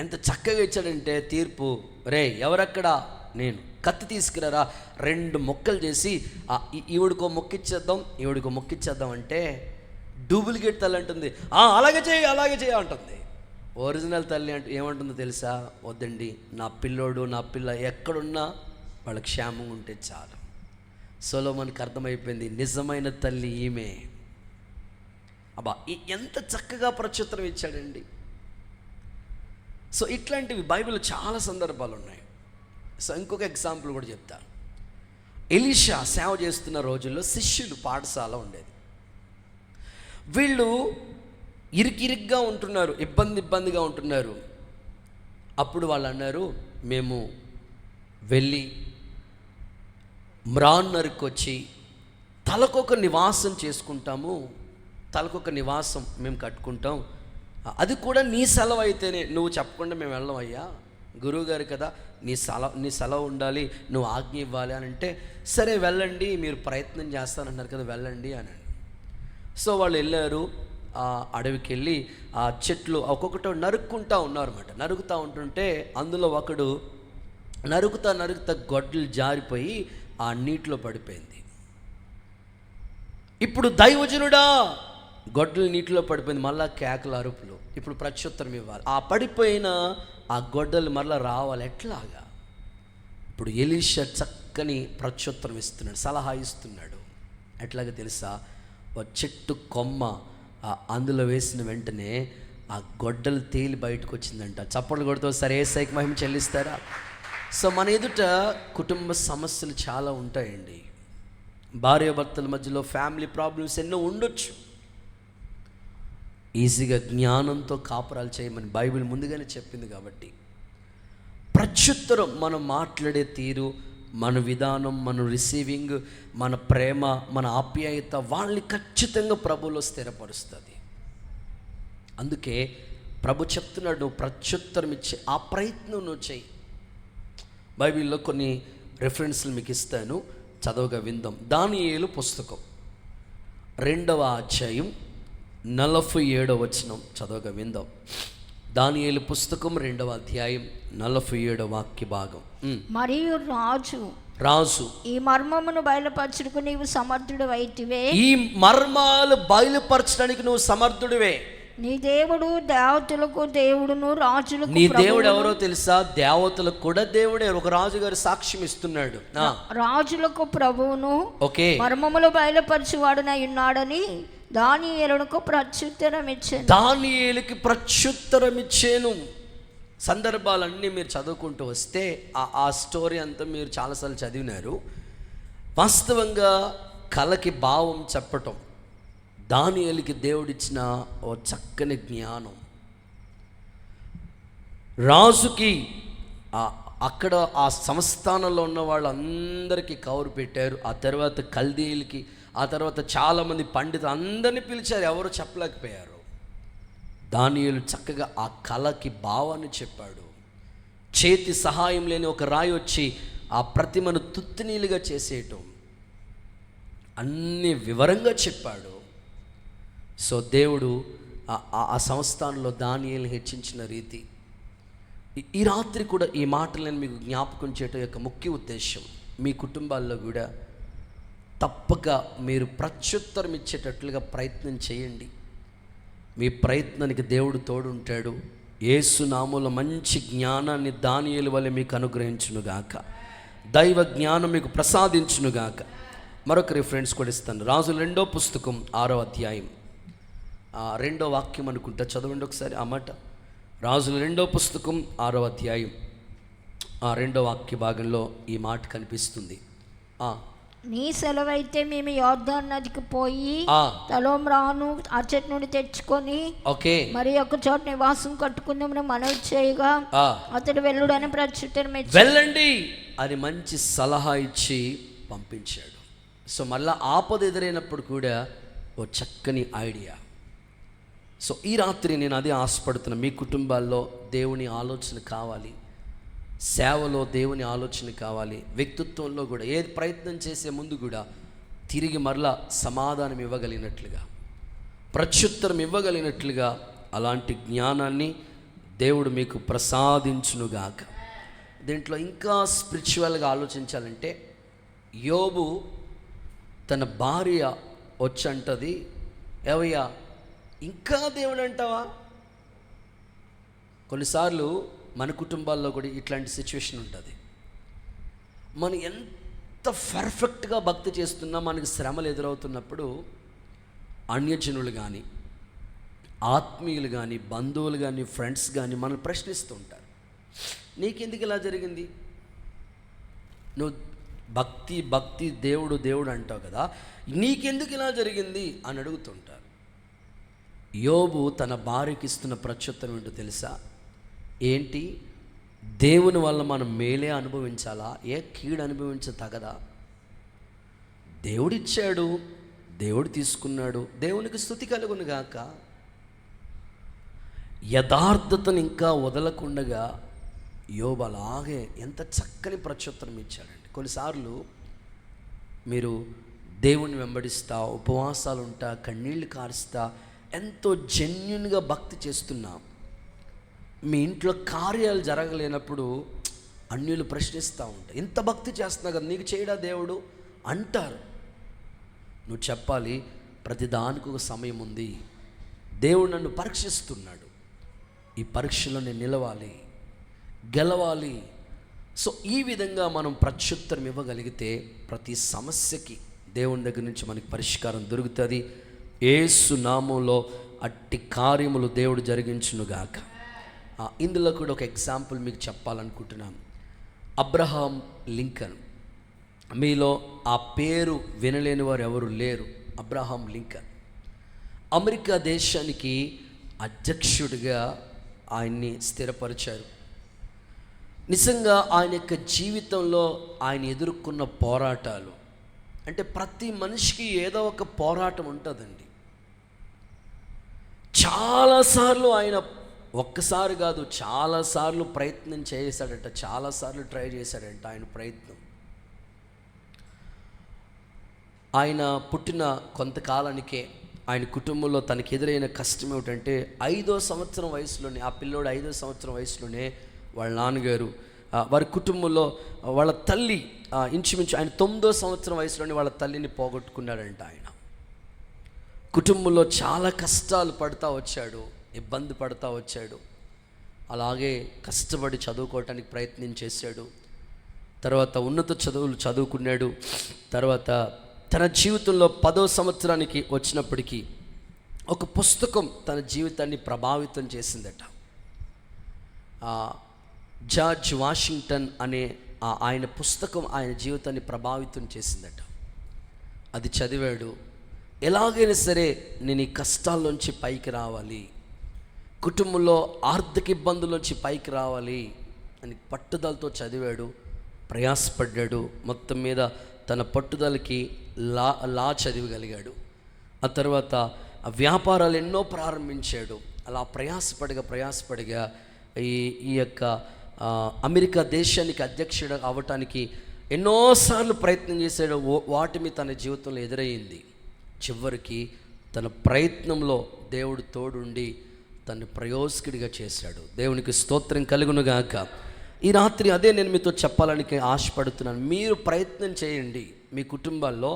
ఎంత చక్కగా ఇచ్చాడంటే తీర్పు. రే ఎవరక్కడా, నేను, కత్తి తీసుకురారా, 2 ముక్కలు చేసి ఈవిడికో మొక్కిచ్చేద్దాం, ఈవిడికో మొక్కిచ్చేద్దాం అంటే డూప్లికేట్ తల్లి అంటుంది, అలాగే చేయి అంటుంది. ఒరిజినల్ తల్లి అంటే ఏమంటుందో తెలుసా? వద్దండి, నా పిల్లోడు నా పిల్ల ఎక్కడున్నా వాళ్ళ క్షేమంగా ఉంటే చాలు. సొలొమోనుకి అర్థమైపోయింది, నిజమైన తల్లి ఈమె. అబ్బా, ఎంత చక్కగా ప్రత్యుత్తరం ఇచ్చాడండి. సో ఇట్లాంటివి బైబిల్లో చాలా సందర్భాలు ఉన్నాయి. సో ఇంకొక ఎగ్జాంపుల్ కూడా చెప్తాను. ఎలీషా సేవ చేస్తున్న రోజుల్లో శిష్యులు పాఠశాల ఉండేది. వీళ్ళు ఇరికిరిగ్గా ఉంటున్నారు, ఇబ్బందిగా ఉంటున్నారు. అప్పుడు వాళ్ళు అన్నారు, మేము వెళ్ళి మ్రాన్ నరుకొచ్చి తలకొక నివాసం చేసుకుంటాము, తలకొక నివాసం మేము కట్టుకుంటాం, అది కూడా నీ సెలవు అయితేనే, నువ్వు చెప్పకుండా మేము వెళ్ళం అయ్యా, గురువు గారు కదా, నీ సెలవు ఉండాలి, నువ్వు ఆజ్ఞ ఇవ్వాలి అని అంటే, సరే వెళ్ళండి, మీరు ప్రయత్నం చేస్తానన్నారు కదా, వెళ్ళండి అని. సో వాళ్ళు వెళ్ళారు, ఆ అడవికి వెళ్ళి ఆ చెట్లు ఒక్కొక్కటి నరుక్కుంటూ ఉన్నారన్నమాట. నరుకుతూ ఉంటుంటే అందులో ఒకడు నరుకుతా గొడ్డలు జారిపోయి ఆ నీటిలో పడిపోయింది. ఇప్పుడు దైవజనుడా, గొడ్డలు నీటిలో పడిపోయింది, మళ్ళా కేకల అరుపులు. ఇప్పుడు ప్రత్యుత్తరం ఇవ్వాలి. ఆ పడిపోయిన ఆ గొడ్డలు మళ్ళీ రావాలి, ఎట్లాగా? ఇప్పుడు ఎలీషా చక్కని ప్రత్యుత్తరం ఇస్తున్నాడు, సలహా ఇస్తున్నాడు. ఎట్లాగా తెలుసా? ఒక చెట్టు కొమ్మ అందులో వేసిన వెంటనే ఆ గొడ్డలు తేలి బయటకు వచ్చిందంట. చప్పట్లు కొడుతూ సరే ఏసైకి మహిమ చెల్లిస్తారా? సో మన ఎదుట కుటుంబ సమస్యలు చాలా ఉంటాయండి. భార్యాభర్తల మధ్యలో ఫ్యామిలీ ప్రాబ్లమ్స్ ఎన్నో ఉండొచ్చు. ఈజీగా జ్ఞానంతో కాపురాలు చేయమని బైబిల్ ముందుగానే చెప్పింది. కాబట్టి ప్రత్యుత్తరం, మనం మాట్లాడే తీరు, మన విధానం, మన రిసీవింగ్, మన ప్రేమ, మన ఆప్యాయత వాళ్ళని ఖచ్చితంగా ప్రభువులో స్థిరపరుస్తుంది. అందుకే ప్రభు చెప్తున్నాడు, నువ్వు ప్రత్యుత్తరం ఇచ్చే ఆ ప్రయత్నం నువ్వు చెయ్యి. బైబిల్లో కొన్ని రెఫరెన్స్లు మీకు ఇస్తాను, చదవగా విందాం. దానియేలు పుస్తకం 2వ అధ్యాయం 47వ వచనం చదవగా విందాం. దానియేలు పుస్తకం 2వ అధ్యాయం 47వ వాక్య భాగం. మరియు రాజు ఈ మర్మమును బయలుపరచుటకు నీవు సమర్థుడు అయితివే. ఈ మర్మాలు బయలుపరచడానికి నువ్వు సమర్థుడివే. నీ దేవుడు దేవతలకు దేవుడును, రాజులకు. నీ దేవుడు ఎవరో తెలుసా? దేవతలకు కూడా దేవుడే. ఒక రాజు గారు సాక్ష్యం ఇస్తున్నాడు, రాజులకు ప్రభువును, ఓకే, మర్మములు బయలుపరచువాడునై ఉన్నాడని దానియేలుకు ప్రత్యుత్తరం ఇచ్చాను. దానియేలుకి ప్రత్యుత్తరం ఇచ్చాను. సందర్భాలన్నీ మీరు చదువుకుంటూ వస్తే ఆ స్టోరీ అంతా మీరు చాలాసార్లు చదివినారు. వాస్తవంగా కళకి భావం చెప్పటం దానియేలుకి దేవుడిచ్చిన ఓ చక్కని జ్ఞానం. రాజుకి అక్కడ ఆ సంస్థానంలో ఉన్న వాళ్ళందరికీ కౌరు పెట్టారు. ఆ తర్వాత కల్దీయులకి, ఆ తర్వాత చాలామంది పండితులు అందరినీ పిలిచారు, ఎవరు చెప్పలేకపోయారు. దానియేలు చక్కగా ఆ కళకి భావాన్ని చెప్పాడు. చేతి సహాయం లేని ఒక రాయి వచ్చి ఆ ప్రతిమను తుత్తినీలుగా చేసేయటం అన్ని వివరంగా చెప్పాడు. సో దేవుడు ఆ సంస్థానంలో దానియేలుని హెచ్చించిన రీతి. ఈ రాత్రి కూడా ఈ మాటలు నేను మీకు జ్ఞాపకం చేయటం యొక్క ముఖ్య ఉద్దేశం, మీ కుటుంబాల్లో కూడా తప్పక మీరు ప్రత్యుత్తరం ఇచ్చేటట్లుగా ప్రయత్నం చేయండి. మీ ప్రయత్నానికి దేవుడు తోడుంటాడు. యేసు నామములో మంచి జ్ఞానాన్ని దానియేలు వలె మీకు అనుగ్రహించునుగాక, దైవ జ్ఞానం మీకు ప్రసాదించునుగాక. మరొక రిఫరెన్స్ కూడా ఇస్తాను. రాజుల 2వ పుస్తకం 6వ అధ్యాయం 2వ వాక్యం అనుకుంటా, చదవండి ఒకసారి ఆ మాట. రాజుల 2వ పుస్తకం 6వ అధ్యాయం 2వ వాక్య భాగంలో ఈ మాట కనిపిస్తుంది. నీ సెలవైతే మేము యోర్దాను నదికి పోయి తలోమ్రాను అచ్చటి నుండి తెచ్చుకొని మరి ఒక చోట నివాసం కట్టుకుందామని మనవి చేయగా అతడు వెళ్ళుడని ప్రత్యుత్తరం ఇచ్చాడు. వెళ్ళండి అని మంచి సలహా ఇచ్చి పంపించాడు. సో మళ్ళా ఆపద ఎదురైనప్పుడు కూడా ఓ చక్కని ఐడియా. సో ఈ రాత్రి నేను అదే ఆశపడుతున్నా, మీ కుటుంబాల్లో దేవుని ఆలోచన కావాలి, సేవలో దేవుని ఆలోచన కావాలి, వ్యక్తిత్వంలో కూడా ఏ ప్రయత్నం చేసే ముందు కూడా తిరిగి మరలా సమాధానం ఇవ్వగలిగినట్లుగా, ప్రత్యుత్తరం ఇవ్వగలిగినట్లుగా అలాంటి జ్ఞానాన్ని దేవుడు మీకు ప్రసాదించునుగాక. దీంట్లో ఇంకా స్పిరిచువల్గా ఆలోచించాలంటే, యోబు తన భార్య వచ్చంటది, ఏవయ్యా ఇంకా దేవుడు అంటావా, కొన్నిసార్లు మన కుటుంబాల్లో కూడా ఇట్లాంటి సిచ్యువేషన్ ఉంటుంది. మనం ఎంత పర్ఫెక్ట్గా భక్తి చేస్తున్నా మనకి శ్రమలు ఎదురవుతున్నప్పుడు అన్యజనులు కానీ, ఆత్మీయులు కానీ, బంధువులు కానీ, ఫ్రెండ్స్ కానీ మనల్ని ప్రశ్నిస్తూ ఉంటారు. నీకెందుకు ఇలా జరిగింది? నువ్వు భక్తి భక్తి దేవుడు దేవుడు అంటావు కదా, నీకెందుకు ఇలా జరిగింది అని అడుగుతుంటారు. యోబు తన భార్యకి ఇస్తున్న ప్రత్యుత్తరం ఏంటో తెలుసా? ఏంటి, దేవుని వల్ల మనం మేలే అనుభవించాలా? ఏ కీడు అనుభవించతగదా? దేవుడిచ్చాడు, దేవుడు తీసుకున్నాడు, దేవునికి స్తుతి కలుగును గాక. యథార్థతను ఇంకా వదలకుండగా యోబు అలాగే ఎంత చక్కని ప్రత్యుత్తరం ఇచ్చాడండి. కొన్నిసార్లు మీరు దేవుని వెంబడిస్తా, ఉపవాసాలు ఉంటా, కన్నీళ్లు కారుస్తా, ఎంతో జెన్యున్గా భక్తి చేస్తున్నా, మీ ఇంట్లో కార్యాలు జరగలేనప్పుడు అన్యులు ప్రశ్నిస్తూ ఉంటారు. ఇంత భక్తి చేస్తున్నా కదా, నీకు చేయడా దేవుడు అంటారు. నువ్వు చెప్పాలి, ప్రతిదానికి ఒక సమయం ఉంది, దేవుడు నన్ను పరీక్షిస్తున్నాడు, ఈ పరీక్షలో నేను నిలవాలి, గెలవాలి. సో ఈ విధంగా మనం ప్రత్యుత్తరం ఇవ్వగలిగితే ప్రతి సమస్యకి దేవుని దగ్గర నుంచి మనకి పరిష్కారం దొరుకుతుంది. యేసు నామములో అట్టి కార్యములు దేవుడు జరిగించునుగాక. ఇందులో కూడా ఒక ఎగ్జాంపుల్ మీకు చెప్పాలనుకుంటున్నాను. Abraham Lincoln. మీలో ఆ పేరు వినలేని వారు ఎవరు లేరు. అబ్రహాం లింకన్ అమెరికా దేశానికి అధ్యక్షుడిగా ఆయన్ని స్థిరపరిచారు. నిజంగా ఆయన యొక్క జీవితంలో ఆయన ఎదుర్కొన్న పోరాటాలు అంటే, ప్రతి మనిషికి ఏదో ఒక పోరాటం ఉంటుందండి. చాలాసార్లు ఆయన ఒక్కసారి కాదు చాలాసార్లు ప్రయత్నం చేశాడట, చాలాసార్లు ట్రై చేశాడంట ఆయన ప్రయత్నం. ఆయన పుట్టిన కొంతకాలానికే ఆయన కుటుంబంలో తనకు ఎదురైన కష్టం ఏమిటంటే, 5వ సంవత్సరం వయసులోనే, ఆ పిల్లోడు 5వ సంవత్సరం వయసులోనే వాళ్ళ నాన్నగారు, వారి కుటుంబంలో వాళ్ళ తల్లి ఇంచుమించు ఆయన 9వ సంవత్సరం వయసులోనే వాళ్ళ తల్లిని పోగొట్టుకున్నాడంట. ఆయన కుటుంబంలో చాలా కష్టాలు పడుతూ వచ్చాడు, ఇబ్బంది పడుతూ వచ్చాడు. అలాగే కష్టపడి చదువుకోవటానికి ప్రయత్నం చేశాడు. తర్వాత ఉన్నత చదువులు చదువుకున్నాడు. తర్వాత తన జీవితంలో 10వ సంవత్సరానికి వచ్చినప్పటికీ ఒక పుస్తకం తన జీవితాన్ని ప్రభావితం చేసిందట. జార్జ్ వాషింగ్టన్ అనే ఆయన పుస్తకం ఆయన జీవితాన్ని ప్రభావితం చేసిందట. అది చదివాడు. ఎలాగైనా సరే నేను ఈ కష్టాల్లోంచి పైకి రావాలి, కుటుంబంలో ఆర్థిక ఇబ్బందుల్లోంచి పైకి రావాలి అని పట్టుదలతో చదివాడు, ప్రయాసపడ్డాడు. మొత్తం మీద తన పట్టుదలకి లా చదివగలిగాడు. ఆ తర్వాత వ్యాపారాలు ఎన్నో ప్రారంభించాడు. అలా ప్రయాసపడిగా ఈ యొక్క అమెరికా దేశానికి అధ్యక్షుడు అవ్వటానికి ఎన్నోసార్లు ప్రయత్నం చేశాడు. వాటిమి తన జీవితంలో ఎదురయ్యింది. చివరికి తన ప్రయత్నంలో దేవుడు తోడుండి తను ప్రయోజకుడిగా చేశాడు. దేవునికి స్తోత్రం కలుగునుగాక. ఈ రాత్రి అదే నేను మీతో చెప్పాలని ఆశపడుతున్నాను. మీరు ప్రయత్నం చేయండి. మీ కుటుంబాల్లో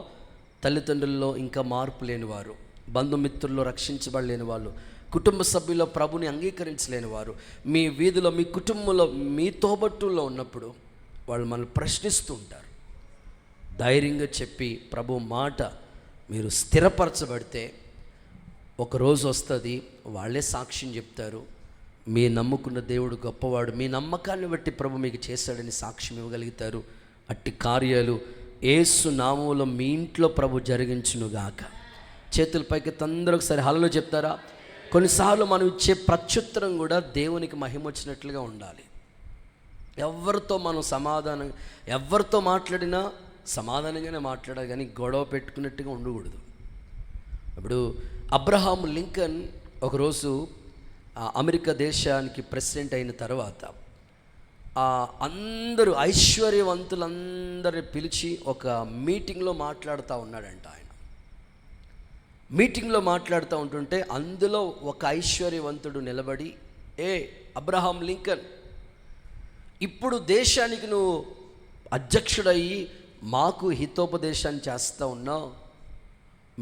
తల్లిదండ్రుల్లో ఇంకా మార్పు లేనివారు, బంధుమిత్రుల్లో రక్షించబడలేని వాళ్ళు, కుటుంబ సభ్యుల్లో ప్రభుని అంగీకరించలేని వారు, మీ వీధిలో మీ కుటుంబంలో మీ తోబట్టుల్లో ఉన్నప్పుడు వాళ్ళు మనల్ని ప్రశ్నిస్తూ ఉంటారు. ధైర్యంగా చెప్పి ప్రభు మాట మీరు స్థిరపరచబడితే ఒకరోజు వస్తుంది, వాళ్ళే సాక్ష్యం చెప్తారు, మీ నమ్ముకున్న దేవుడు గొప్పవాడు, మీ నమ్మకాన్ని బట్టి ప్రభు మీకు చేశాడని సాక్ష్యం ఇవ్వగలుగుతారు. అట్టి కార్యాలు యేసు నామములో మీ ఇంట్లో ప్రభు జరిగించునుగాక. చేతుల పైకి తొందరగా ఒకసారి హల్లెలూయా చెప్తారా? కొన్నిసార్లు మనం ఇచ్చే ప్రత్యుత్తరం కూడా దేవునికి మహిమ వచ్చినట్లుగా ఉండాలి. ఎవరితో మనం ఎవరితో మాట్లాడినా సమాధానంగానే మాట్లాడాలి, కానీ గొడవ పెట్టుకున్నట్టుగా ఉండకూడదు. ఇప్పుడు అబ్రహాం లింకన్ ఒకరోజు అమెరికా దేశానికి ప్రెసిడెంట్ అయిన తర్వాత అందరూ ఐశ్వర్యవంతులందరిని పిలిచి ఒక మీటింగ్లో మాట్లాడుతూ ఉన్నాడంట. ఆయన మీటింగ్లో మాట్లాడుతూ ఉంటుంటే అందులో ఒక ఐశ్వర్యవంతుడు నిలబడి, అబ్రహాం లింకన్, ఇప్పుడు దేశానికి నువ్వు అధ్యక్షుడయ్యి మాకు హితోపదేశాన్ని చేస్తూ ఉన్నావు.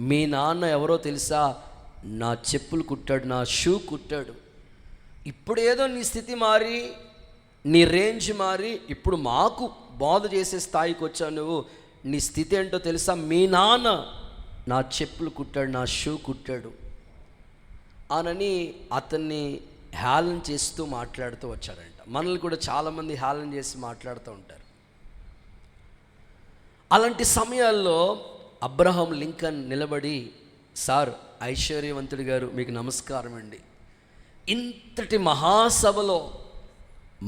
మీ నాన్న ఎవరో తెలుసా? నా చెప్పులు కుట్టాడు, నా షూ కుట్టాడు. ఇప్పుడేదో నీ స్థితి మారి, నీ రేంజ్ మారి, ఇప్పుడు మాకు బోధ చేసే స్థాయికి వచ్చావు నువ్వు. నీ స్థితి ఏంటో తెలుసా? మీ నాన్న నా చెప్పులు కుట్టాడు, నా షూ కుట్టాడు అనని అతన్ని హేళన చేస్తూ మాట్లాడుతూ వచ్చాడంట. మనల్ని కూడా చాలామంది హేళన చేసి మాట్లాడుతూ ఉంటారు. అలాంటి సమయాల్లో అబ్రహాం లింకన్ నిలబడి, సార్ ఐశ్వర్యవంతుడి గారు మీకు నమస్కారం అండి, ఇంతటి మహాసభలో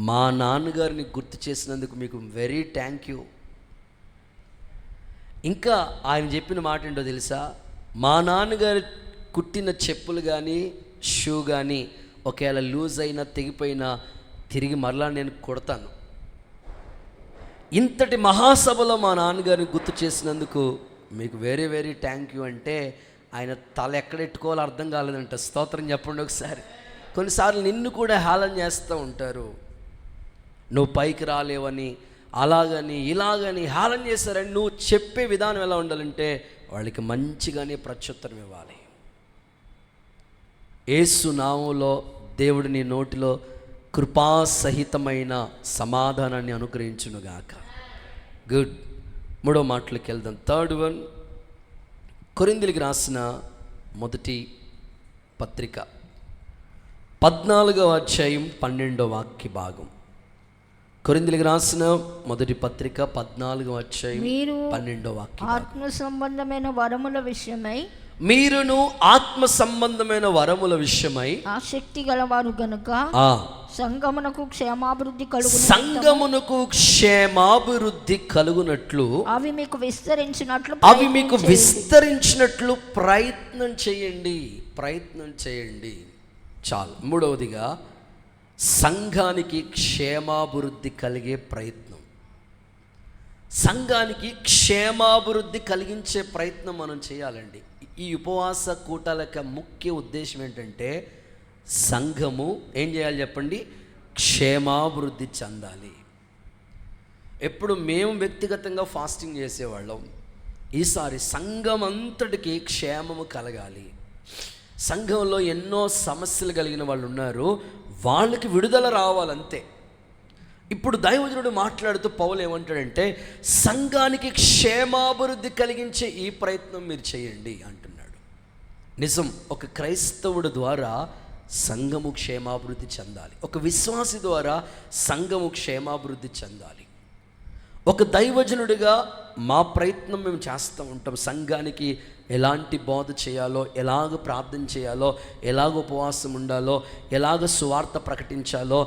మా నాన్నగారిని గుర్తు చేసినందుకు మీకు వెరీ థ్యాంక్ యూ. ఇంకా ఆయన చెప్పిన మాట ఏంటో తెలుసా? మా నాన్నగారు కుట్టిన చెప్పులు కానీ షూ కానీ ఒకవేళ లూజ్ అయినా తెగిపోయినా తిరిగి మరలా నేను కుడతాను. ఇంతటి మహాసభలో మా నాన్నగారిని గుర్తు చేసినందుకు మీకు వెరీ వెరీ థ్యాంక్ యూ అంటే ఆయన తల ఎక్కడెట్టుకోవాలో అర్థం కాలేదంట. స్తోత్రం చెప్పండి ఒకసారి. కొన్నిసార్లు నిన్ను కూడా హేళన చేస్తూ ఉంటారు. నువ్వు పైకి రాలేవని, అలాగని ఇలాగని హేళన చేశారని నువ్వు చెప్పే విధానం ఎలా ఉండాలంటే వాళ్ళకి మంచిగానే ప్రత్యుత్తరం ఇవ్వాలి. యేసు నామములో దేవుడు నీ నోటిలో కృపాసహితమైన సమాధానాన్ని అనుగ్రహించునుగాక. గుడ్. 3వ మాటలోకి వెళ్దాం. 3rd one, కొరింథీయులకు రాసిన మొదటి పత్రిక 14వ అధ్యాయం 12వ వాక్య భాగం. కొరింథీయులకు రాసిన మొదటి పత్రిక 14వ అధ్యాయం 12వ వాక్యం. ఆత్మ సంబంధమైన వరముల విషయమై మీరును ఆత్మ సంబంధమైన వరముల విషయమై ఆసక్తి గలవారు గనుక సంఘమునకు క్షేమాభివృద్ధి కలుగునట్లు అవి మీకు విస్తరించినట్లు ప్రయత్నం చేయండి. చాలు. 3వదిగా సంఘానికి క్షేమాభివృద్ధి కలిగే ప్రయత్నం, సంఘానికి క్షేమాభివృద్ధి కలిగించే ప్రయత్నం మనం చేయాలండి. ఈ ఉపవాస కూటాల యొక్క ముఖ్య ఉద్దేశం ఏంటంటే సంఘము ఏం చేయాలి చెప్పండి? క్షేమాభివృద్ధి చెందాలి. ఎప్పుడు మేము వ్యక్తిగతంగా ఫాస్టింగ్ చేసేవాళ్ళం, ఈసారి సంఘం అంతటికి క్షేమము కలగాలి. సంఘంలో ఎన్నో సమస్యలు కలిగిన వాళ్ళు ఉన్నారు, వాళ్ళకి విడుదల రావాలంతే. ఇప్పుడు దైవజనుడు మాట్లాడుతూ పౌలు ఏమంటాడంటే సంఘానికి క్షేమాభివృద్ధి కలిగించే ఈ ప్రయత్నం మీరు చేయండి అంటున్నాడు. నిజం. ఒక క్రైస్తవుడు ద్వారా సంఘము క్షేమాభివృద్ధి చెందాలి. ఒక విశ్వాసి ద్వారా సంఘము క్షేమాభివృద్ధి చెందాలి. ఒక దైవజనుడిగా మా ప్రయత్నం మేము చేస్తూ ఉంటాం. సంఘానికి ఎలాంటి బోధ చేయాలో, ఎలాగ ప్రార్థన చేయాలో, ఎలాగ ఉపవాసం ఉండాలో, ఎలాగ సువార్త ప్రకటించాలో,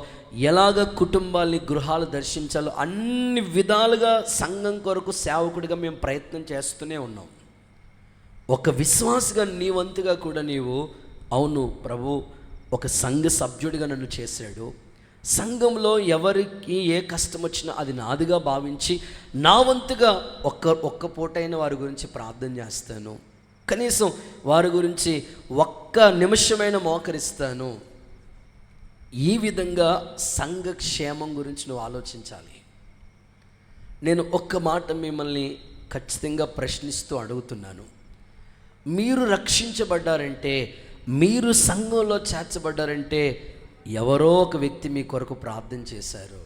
ఎలాగ కుటుంబాల్ని గృహాలు దర్శించాలో అన్ని విధాలుగా సంఘం కొరకు సేవకుడిగా మేము ప్రయత్నం చేస్తూనే ఉన్నాం. ఒక విశ్వాసిగా నీ వంతుగా కూడా నీవు, అవును ప్రభు ఒక సంఘ సభ్యుడిగా నన్ను చేశాడు, సంఘంలో ఎవరికి ఏ కష్టం వచ్చినా అది నాదిగా భావించి నా వంతుగా ఒక్క పూటైన వారి గురించి ప్రార్థన చేస్తాను, కనీసం వారి గురించి ఒక్క నిమిషమైన మోకరిస్తాను. ఈ విధంగా సంఘ క్షేమం గురించి నువ్వు ఆలోచించాలి. నేను ఒక్క మాట మిమ్మల్ని ఖచ్చితంగా ప్రశ్నిస్తూ అడుగుతున్నాను. మీరు రక్షించబడ్డారంటే, మీరు సంఘంలో చేర్చబడ్డారంటే ఎవరో ఒక వ్యక్తి మీ కొరకు ప్రార్థన చేశారు,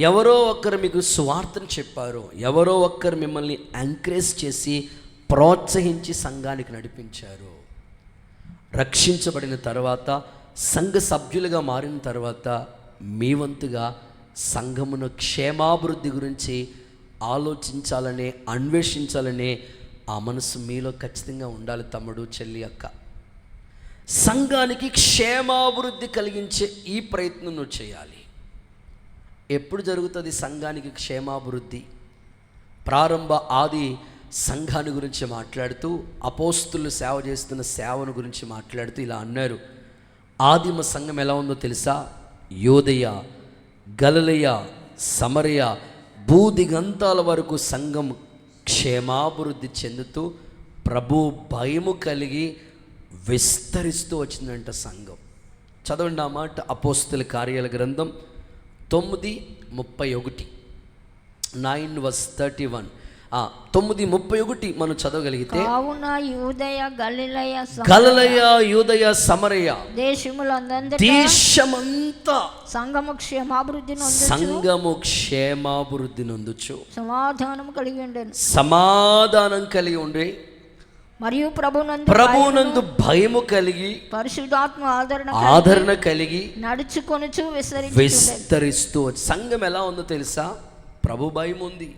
ఎవరో ఒక్కరు మీకు సువార్తను చెప్పారు, ఎవరో ఒక్కరు మిమ్మల్ని ఎంకరేజ్ చేసి ప్రోత్సహించి సంఘానికి నడిపించారు. రక్షించబడిన తర్వాత, సంఘ సభ్యులుగా మారిన తర్వాత మీ వంతుగా సంఘమును క్షేమాభివృద్ధి గురించి ఆలోచించాలనే, అన్వేషించాలనే ఆ మనసు మీలో ఖచ్చితంగా ఉండాలి తమ్ముడు, చెల్లి, అక్క. సంఘానికి క్షేమాభివృద్ధి కలిగించే ఈ ప్రయత్నం నువ్వు చేయాలి. ఎప్పుడు జరుగుతుంది సంఘానికి క్షేమాభివృద్ధి? ప్రారంభ ఆది సంఘాన్ని గురించి మాట్లాడుతూ, అపోస్తులు సేవ చేస్తున్న సేవను గురించి మాట్లాడుతూ ఇలా అన్నారు. ఆదిమ సంఘం ఎలా ఉందో తెలుసా? యోదయ, గలిలయ, సమరయ, భూదిగంతాల వరకు సంఘం క్షేమాభివృద్ధి చెందుతూ ప్రభు భయము కలిగి విస్తరిస్తూ వచ్చిందంట సంఘం. చదవండి ఆ మాట. అపోస్తుల కార్యాల గ్రంథం 9:31, 9:31. 9:31 మనం చదవగలిగితే, కావున యూదయ గలిలయ యూదయ సమరయ దేశమంతా సంఘము క్షేమాభివృద్ధి నొందుచు సమాధానం కలిగి ఉండే మరియు ప్రభునందు భయము కలిగి పరిశుద్ధాత్మ ఆదరణ కలిగి నడుచుకొనుచు విస్తరిస్తూ. సంఘం ఎలా ఉందో తెలుసా? ప్రభు భయం ఉంది,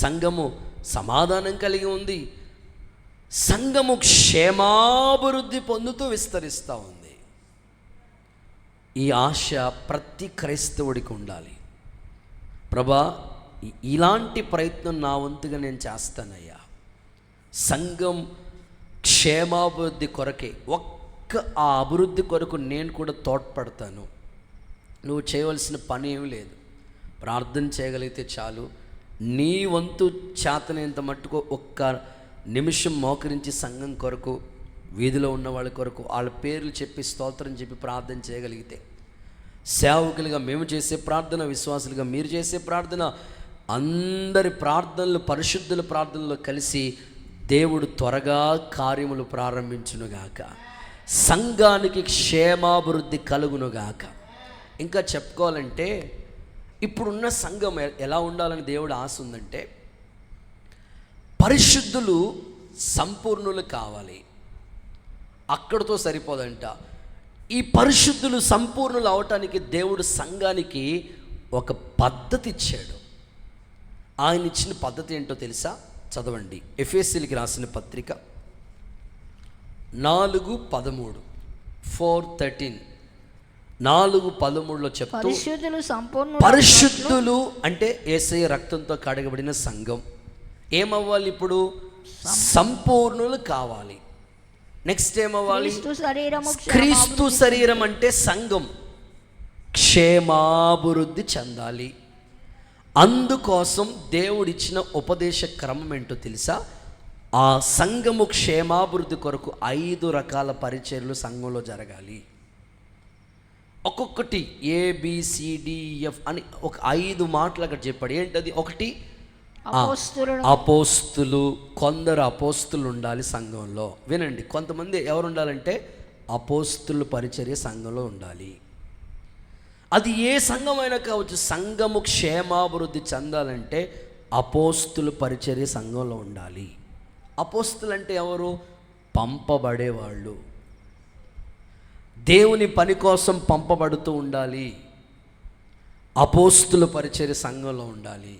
సంఘము సమాధానం కలిగి ఉంది, సంఘము క్షేమాభివృద్ధి పొందుతూ విస్తరిస్తూ ఉంది. ఈ ఆశ ప్రతి క్రైస్తవుడికి ఉండాలి. ప్రభా, ఇలాంటి ప్రయత్నం నా వంతుగా నేను చేస్తానయ్యా, సంఘం క్షేమాభివృద్ధి కొరకే, ఆ అభివృద్ధి కొరకు నేను కూడా తోడ్పడతాను. నువ్వు చేయవలసిన పని ఏమి లేదు, ప్రార్థన చేయగలిగితే చాలు. నీ వంతు చేతనేంత మట్టుకు ఒక్క నిమిషం మోకరించి సంఘం కొరకు, వీధిలో ఉన్న వాళ్ళ కొరకు వాళ్ళ పేర్లు చెప్పి స్తోత్రం చెప్పి ప్రార్థన చేయగలిగితే, సేవకులుగా మేము చేసే ప్రార్థన, విశ్వాసులుగా మీరు చేసే ప్రార్థన, అందరి ప్రార్థనలు పరిశుద్ధుల ప్రార్థనలో కలిసి దేవుడు త్వరగా కార్యములు ప్రారంభించునుగాక, సంఘానికి క్షేమాభివృద్ధి కలుగునుగాక. ఇంకా చెప్పుకోవాలంటే ఇప్పుడున్న సంఘం ఎలా ఉండాలని దేవుడు ఆశ ఉందంటే, పరిశుద్ధులు సంపూర్ణులు కావాలి. అక్కడితో సరిపోదంట. ఈ పరిశుద్ధులు సంపూర్ణులు అవటానికి దేవుడు సంఘానికి ఒక పద్ధతి ఇచ్చాడు. ఆయన ఇచ్చిన పద్ధతి ఏంటో తెలుసా? చదవండి, ఎఫెసీయులకు రాసిన పత్రిక 4:13 4:13 4:13 చెప్తూ, పరిశుద్ధులు అంటే యేసయ్య రక్తంతో కడగబడిన సంఘం ఏమవ్వాలి? ఇప్పుడు సంపూర్ణులు కావాలి. నెక్స్ట్ ఏమవ్వాలి? క్రీస్తు శరీరం అంటే సంఘం క్షేమాభివృద్ధి చెందాలి. అందుకోసం దేవుడిచ్చిన ఉపదేశ క్రమం ఏంటో తెలుసా? ఆ సంఘము క్షేమాభివృద్ధి కొరకు 5 రకాల పరిచర్యలు సంఘంలో జరగాలి. ఒక్కొక్కటి ABCDEF అని ఒక 5 మాటలు అక్కడ చెప్పాడు. ఏంటది? ఒకటి, అపోస్తులు. కొందరు అపోస్తులు ఉండాలి సంఘంలో. వినండి, కొంతమంది ఎవరు ఉండాలంటే అపోస్తులు పరిచర్య సంఘంలో ఉండాలి. అది ఏ సంఘమైనా కావచ్చు. సంఘము క్షేమాభివృద్ధి చెందాలంటే అపోస్తులు పరిచర్య సంఘంలో ఉండాలి. అపోస్తులు అంటే ఎవరు? పంపబడేవాళ్ళు, దేవుని పని కోసం పంపబడుతూ ఉండాలి. అపోస్తుల పరిచర్య సంఘంలో ఉండాలి.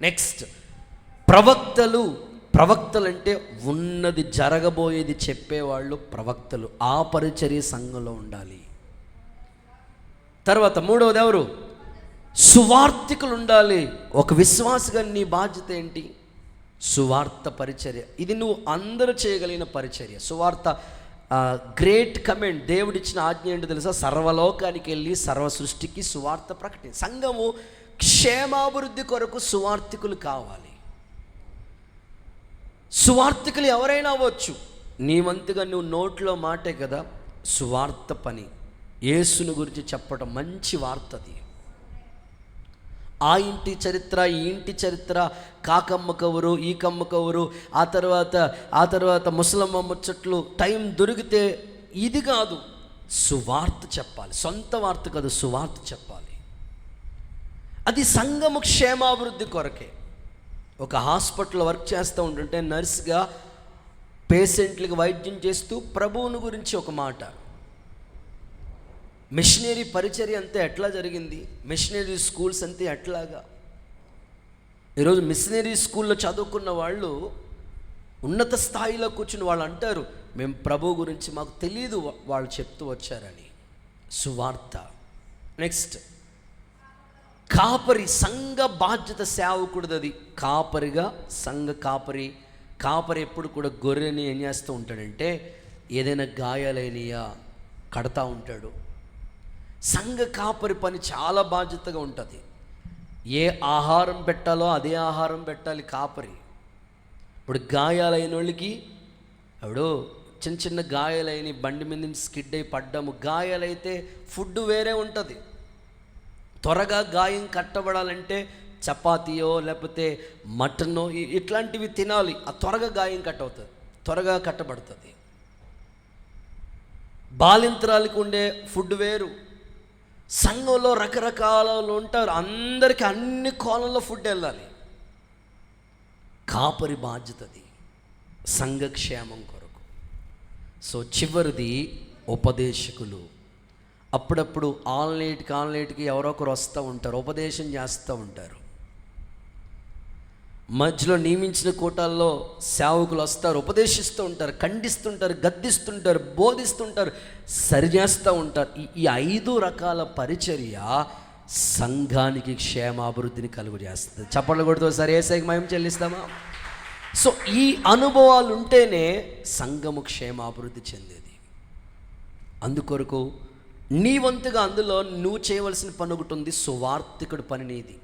నెక్స్ట్, ప్రవక్తలు. ప్రవక్తలు అంటే ఉన్నది జరగబోయేది చెప్పేవాళ్ళు ప్రవక్తలు. ఆ పరిచర్య సంఘంలో ఉండాలి. తర్వాత మూడవది ఎవరు? సువార్తికులు ఉండాలి. ఒక విశ్వాసగా నీ బాధ్యత ఏంటి? సువార్త పరిచర్య. ఇది నువ్వు అందరూ చేయగలిగిన పరిచర్య. సువార్త గ్రేట్ కమెండ్, దేవుడిచ్చిన ఆజ్ఞ ఏంటో తెలుసా? సర్వలోకానికి వెళ్ళి సర్వ సృష్టికి సువార్త ప్రకటి. సంఘము క్షేమాభివృద్ధి కొరకు సువార్తికులు కావాలి. సువార్తికులు ఎవరైనా అవ్వచ్చు. నీ వంతుగా నువ్వు నోట్లో మాటే కదా సువార్త పని. యేసుని గురించి చెప్పడం మంచి వార్త అది. ఆ ఇంటి చరిత్ర, ఈ ఇంటి చరిత్ర, కాకమ్మ కవురు, ఈ కమ్మ కవురు, ఆ తర్వాత ముసలమ్మ ముచ్చట్లు, టైం దొరికితే ఇది కాదు, సువార్త చెప్పాలి. సొంత వార్త కాదు, సువార్త చెప్పాలి. అది సంఘము క్షేమాభివృద్ధి కొరకే. ఒక హాస్పిటల్లో వర్క్ చేస్తూ ఉంటుంటే నర్స్గా పేషెంట్లకు వైద్యం చేస్తూ ప్రభువుని గురించి ఒక మాట. మిషనరీ పరిచర్య అంతే ఎట్లా జరిగింది? మిషనరీ స్కూల్స్ అంతే ఎట్లాగా? ఈరోజు మిషనరీ స్కూల్లో చదువుకున్న వాళ్ళు ఉన్నత స్థాయిలో కూర్చుని వాళ్ళు అంటారు, మేము ప్రభు గురించి మాకు తెలియదు, వాళ్ళు చెప్తూ వచ్చారని. సువార్త. నెక్స్ట్, కాపరి. సంఘ బాధ్యత సేవకుడిది అది. కాపరిగా సంఘ కాపరి. కాపరి ఎప్పుడు కూడా గొర్రెని ఏం చేస్తూ ఉంటాడంటే ఏదైనా గాయాలైనయా కడతా ఉంటాడు. సంఘ కాపరి పని చాలా బాధ్యతగా ఉంటుంది. ఏ ఆహారం పెట్టాలో అదే ఆహారం పెట్టాలి కాపరి. ఇప్పుడు గాయాలైన వాళ్ళకి, ఇప్పుడు చిన్న చిన్న గాయాలైన బండి మీద స్కిడ్ అయి పడ్డాము, గాయాలైతే ఫుడ్ వేరే ఉంటుంది. త్వరగా గాయం కట్టబడాలంటే చపాతీయో లేకపోతే మటనో ఇట్లాంటివి తినాలి. ఆ త్వరగా గాయం అవుతుంది, త్వరగా కట్టబడుతుంది. బాలింతరాలకు ఉండే ఫుడ్ వేరు. సంఘంలో రకరకాల ఉంటారు, అందరికీ అన్ని కోణంలో ఫుడ్ వెళ్ళాలి. కాపరి బాధ్యతది సంఘక్షేమం కొరకు. సో చివరిది ఉపదేశకులు. అప్పుడప్పుడు ఆన్లైట్కి ఎవరో ఒకరు వస్తూ ఉంటారు, ఉపదేశం చేస్తూ ఉంటారు. మధ్యలో నియమించిన కూటాల్లో సేవకులు వస్తారు, ఉపదేశిస్తూ ఉంటారు, ఖండిస్తుంటారు, గద్దిస్తుంటారు, బోధిస్తుంటారు, సరిచేస్తూ ఉంటారు. ఈ 5 రకాల పరిచర్య సంఘానికి క్షేమాభివృద్ధిని కలుగు చేస్తుంది. చప్పట్లు కొడుతూ సరే ఏసైకి మహిమ చెల్లిస్తామా? సో ఈ అనుభవాలు ఉంటేనే సంఘము క్షేమాభివృద్ధి చెందేది. అందుకొరకు నీ వంతుగా అందులో నువ్వు చేయవలసిన పని ఒకటి ఉంది, సువార్తికుడి పని నీది.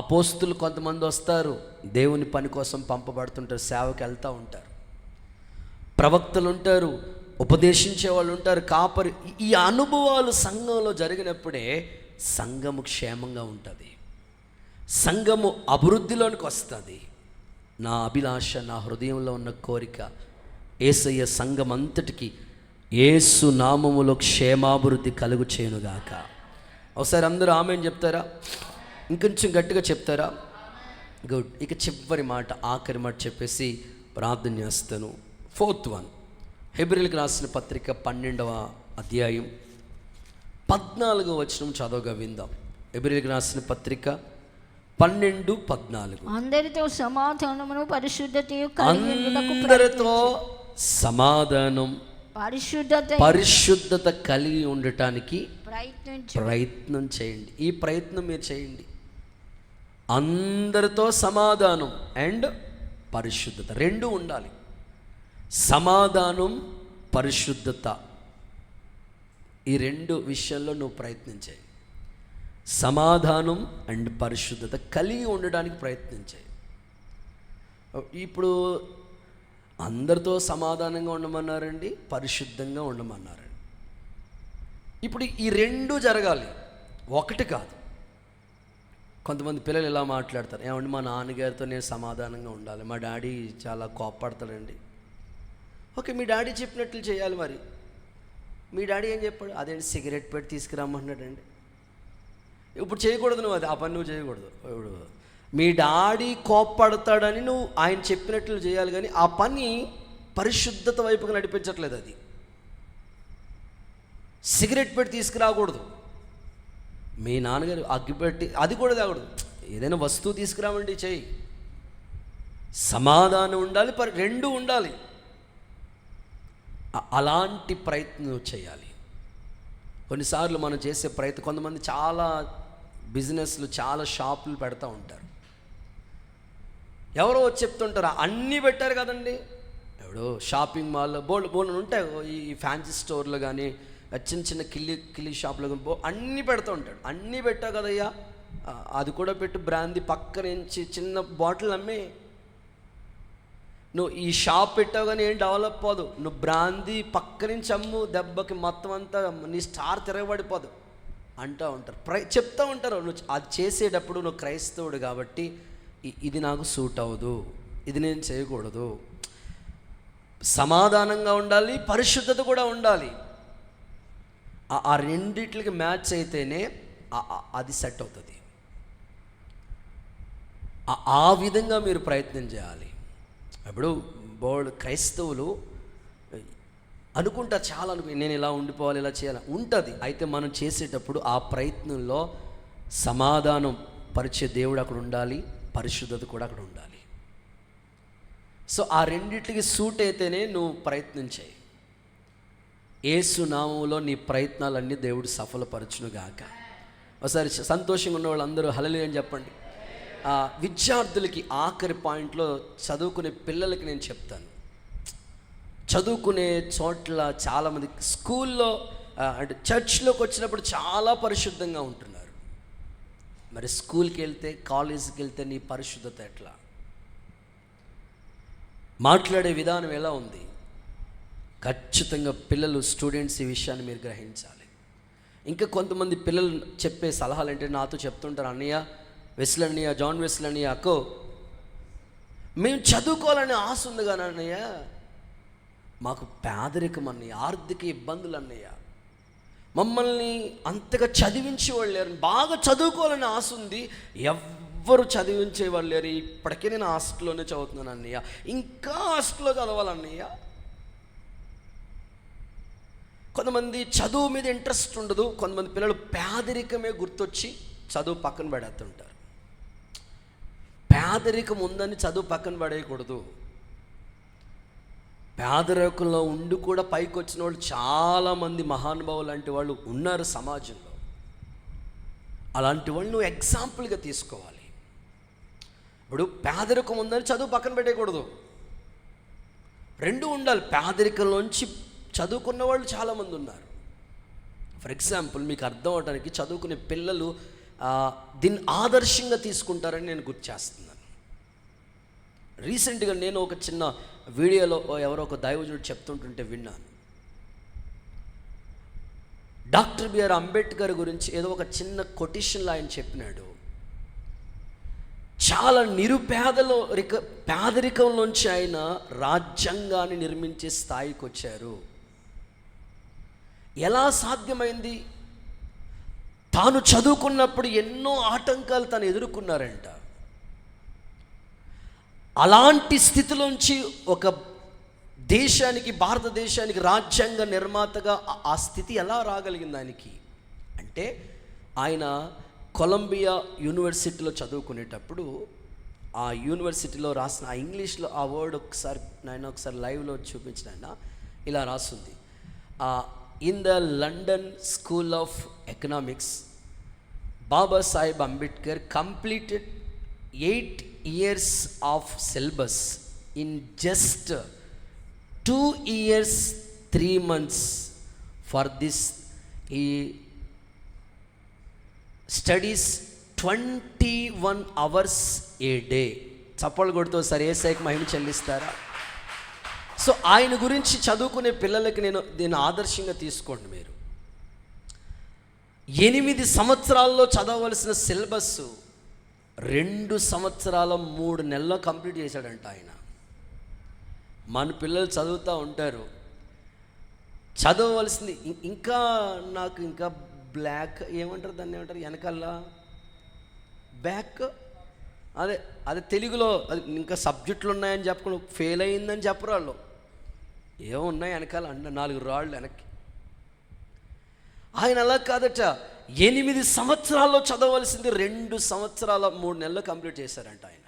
అపోస్తులు కొంతమంది వస్తారు, దేవుని పని కోసం పంపబడుతుంటారు, సేవకి వెళ్తూ ఉంటారు. ప్రవక్తలు ఉంటారు, ఉపదేశించే వాళ్ళు ఉంటారు, కాపరి. ఈ అనుభవాలు సంఘంలో జరిగినప్పుడే సంఘము క్షేమంగా ఉంటుంది, సంఘము అభివృద్ధిలోనికి వస్తుంది. నా అభిలాష, నా హృదయంలో ఉన్న కోరిక యేసయ్య సంఘం అంతటికి యేసు నామములో క్షేమాభివృద్ధి కలుగు చేయునుగాక. ఒకసారి అందరూ ఆమేన్ చెప్తారా? ఇంకొంచెం గట్టిగా చెప్తారా? గుడ్. ఇక చివరి మాట, ఆఖరి మాట చెప్పేసి ప్రార్థన చేస్తాను. 4th one, హెబ్రీయులకు రాసిన పత్రిక 12వ అధ్యాయం 14వ వచనం చదవగా విందాం. హెబ్రీయులకు రాసిన పత్రిక 12:14. అందరితో సమాధానమును పరిశుద్ధతయు అందరితో సమాధానం పరిశుద్ధత కలిగి ఉండటానికి ప్రయత్నం చేయండి. ఈ ప్రయత్నం మీరు చేయండి. అందరితో సమాధానం అండ్ పరిశుద్ధత 2 ఉండాలి. సమాధానం, పరిశుద్ధత, ఈ 2 విషయాల్లో నువ్వు ప్రయత్నం చేయి. సమాధానం అండ్ పరిశుద్ధత కలిగి ఉండడానికి ప్రయత్నం చేయి. ఇప్పుడు అందరితో సమాధానంగా ఉండమన్నారండి, పరిశుద్ధంగా ఉండమన్నారండి. ఇప్పుడు ఈ 2 జరగాలి, ఒకటి కాదు. కొంతమంది పిల్లలు ఇలా మాట్లాడతారు, ఏమండి మా నాన్నగారితో నేను సమాధానంగా ఉండాలి, మా డాడీ చాలా కోపడతాడండి. ఓకే, మీ డాడీ చెప్పినట్లు చేయాలి. మరి మీ డాడీ ఏం చెప్పాడు? అదేంటి సిగరెట్ పెట్టి తీసుకురమ్మంటున్నాడండి. ఇప్పుడు చేయకూడదు నువ్వు, అది ఆ పని నువ్వు చేయకూడదు. ఇప్పుడు మీ డాడీ కోప్పడతాడని నువ్వు ఆయన చెప్పినట్లు చేయాలి, కానీ ఆ పని పరిశుద్ధత వైపుగా నడిపించట్లేదు. అది సిగరెట్ పెట్టి తీసుకురాకూడదు. మీ నాన్నగారు అగ్గిపెట్టి అది కూడా తాగకూడదు. ఏదైనా వస్తువు తీసుకురామండి, చేయి. సమాధానం ఉండాలి, 2 ఉండాలి. అలాంటి ప్రయత్నం చేయాలి. కొన్నిసార్లు మనం చేసే ప్రయత్నం, కొంతమంది చాలా బిజినెస్లు, చాలా షాపులు పెడతా ఉంటారు. ఎవరో వచ్చి చెప్తుంటారు, అన్నీ పెట్టారు కదండి. ఎవడో షాపింగ్ మాల్లో బోల్డ్ ఉంటాయి, ఈ ఫ్యాన్సీ స్టోర్లో కానీ చిన్న చిన్న కిల్లి షాప్లో కానీ అన్నీ పెడుతూ ఉంటాడు. అన్నీ పెట్టావు కదయ్యా, అది కూడా పెట్టు, బ్రాందీ పక్క నుంచి చిన్న బాటిల్ అమ్మే. నువ్వు ఈ షాప్ పెట్టావు కానీ ఏం డెవలప్ పోదు. నువ్వు బ్రాందీ పక్క నుంచి అమ్ము, దెబ్బకి మొత్తం అంతా నీ స్టార్ తిరగబడిపోదు అంటూ ఉంటారు, చెప్తూ ఉంటారు. నువ్వు అది చేసేటప్పుడు నువ్వు క్రైస్తవుడు కాబట్టి ఇది నాకు సూట్ అవ్వదు, ఇది నేను చేయకూడదు. సమాధానంగా ఉండాలి, పరిశుద్ధత కూడా ఉండాలి. ఆ రెండిట్లకి మ్యాచ్ అయితేనే అది సెట్ అవుతుంది. ఆ విధంగా మీరు ప్రయత్నం చేయాలి. ఇప్పుడు క్రైస్తవులు అనుకుంటారు, చాలా నేను ఇలా ఉండిపోవాలి, ఇలా చేయాలి ఉంటుంది. అయితే మనం చేసేటప్పుడు ఆ ప్రయత్నంలో సమాధానం పరిచే దేవుడు అక్కడ ఉండాలి, పరిశుద్ధత కూడా అక్కడ ఉండాలి. సో ఆ రెండిట్లకి సూట్ అయితేనే నువ్వు ప్రయత్నం చేయి. యేసు నామములో నీ ప్రయత్నాలన్నీ దేవుడు సఫలపరచునుగాక. ఒకసారి సంతోషంగా ఉన్న వాళ్ళందరూ హల్లెలూయా అని చెప్పండి. విద్యార్థులకి ఆఖరి పాయింట్లో చదువుకునే పిల్లలకి నేను చెప్తాను, చదువుకునే చోట్ల చాలామంది స్కూల్లో అంటే చర్చ్లోకి వచ్చినప్పుడు చాలా పరిశుద్ధంగా ఉంటున్నారు. మరి స్కూల్కి వెళ్తే, కాలేజీకి వెళ్తే నీ పరిశుద్ధత ఎట్లా? మాట్లాడే విధానం ఎలా ఉంది? ఖచ్చితంగా పిల్లలు, స్టూడెంట్స్ ఈ విషయాన్ని మీరు గ్రహించాలి. ఇంకా కొంతమంది పిల్లలు చెప్పే సలహాలు ఏంటంటే నాతో చెప్తుంటారు, అన్నయ్య వెస్లీ అన్నయ్య, జాన్ వెస్లీ అన్నయ్య, అక్కో మేము చదువుకోవాలనే ఆశ ఉంది కానీ అన్నయ్య మాకు పేదరికం అన్నయ్య, ఆర్థిక ఇబ్బందులు అన్నయ్య, మమ్మల్ని అంతగా చదివించేవాళ్ళు లేరు. బాగా చదువుకోవాలని ఆశ ఉంది, ఎవ్వరు చదివించేవాళ్ళు లేరు. ఇప్పటికే నేను హాస్టల్లోనే చదువుతున్నాను అన్నయ్య, ఇంకా హాస్టల్లో చదవాలన్నయ్య. కొంతమంది చదువు మీద ఇంట్రెస్ట్ ఉండదు, కొంతమంది పిల్లలు పేదరికమే గుర్తొచ్చి చదువు పక్కన పడేస్తుంటారు. పేదరికం ఉందని చదువు పక్కన పడేయకూడదు. పేదరికంలో ఉండి కూడా పైకి వచ్చిన వాళ్ళు చాలామంది మహానుభావులు లాంటి వాళ్ళు ఉన్నారు సమాజంలో. అలాంటి వాళ్ళు నువ్వు ఎగ్జాంపుల్గా తీసుకోవాలి. ఇప్పుడు పేదరికం ఉందని చదువు పక్కన పెట్టేయకూడదు, రెండు ఉండాలి. పేదరికంలోంచి చదువుకున్న వాళ్ళు చాలామంది ఉన్నారు. ఫర్ ఎగ్జాంపుల్ మీకు అర్థం అవడానికి చదువుకునే పిల్లలు దీన్ని ఆదర్శంగా తీసుకుంటారని నేను గుర్తు చేస్తున్నాను. రీసెంట్గా నేను ఒక చిన్న వీడియోలో ఎవరో ఒక దైవజనుడు చెప్తుంటుంటే విన్నాను. డాక్టర్ బిఆర్ అంబేద్కర్ గురించి ఏదో ఒక చిన్న కొటేషన్లో ఆయన చెప్పినాడు. చాలా పేదరికంలోంచి ఆయన రాజ్యాంగాన్ని నిర్మించే స్థాయికి వచ్చారు. ఎలా సాధ్యమైంది? తాను చదువుకున్నప్పుడు ఎన్నో ఆటంకాలు తను ఎదుర్కొన్నారంట. అలాంటి స్థితిలోంచి ఒక దేశానికి, భారతదేశానికి రాజ్యాంగ నిర్మాతగా ఆ స్థితి ఎలా రాగలిగింది ఆయనకి అంటే, ఆయన కొలంబియా యూనివర్సిటీలో చదువుకునేటప్పుడు ఆ యూనివర్సిటీలో రాసిన ఆ ఇంగ్లీష్లో ఆ వర్డ్ ఒకసారి లైవ్లో చూపించిన ఇలా రాస్తుంది. In the London school of economics Baba Saheb Ambedkar completed 8 years of syllabus in just 2 years 3 months. For this he studies 21 hours a day. చప్పలు కొడుతూ సరే ఏసైకి మహిమ చెల్లిస్తారా? సో ఆయన గురించి చదువుకునే పిల్లలకి నేను ఆదర్శంగా తీసుకోండి. మీరు 8 సంవత్సరాల్లో చదవవలసిన సిలబస్ 2 సంవత్సరాల 3 నెలల్లో కంప్లీట్ చేశాడంట ఆయన. మన పిల్లలు చదువుతూ ఉంటారు, చదవవలసింది ఇంకా నాకు ఇంకా బ్లాక్ ఏమంటారు దాన్ని ఏమంటారు వెనకాల బ్యాక్ అదే తెలుగులో అది ఇంకా సబ్జెక్టులు ఉన్నాయని చెప్పుకుని ఫెయిల్ అయిందని చెప్పరు వాళ్ళు. ఏమున్నాయి వెనకాల 4 రాళ్ళు వెనక్కి. ఆయన అలా కాదట, 8 సంవత్సరాల్లో చదవలసింది 2 సంవత్సరాల 3 నెలలు కంప్లీట్ చేశారంట ఆయన.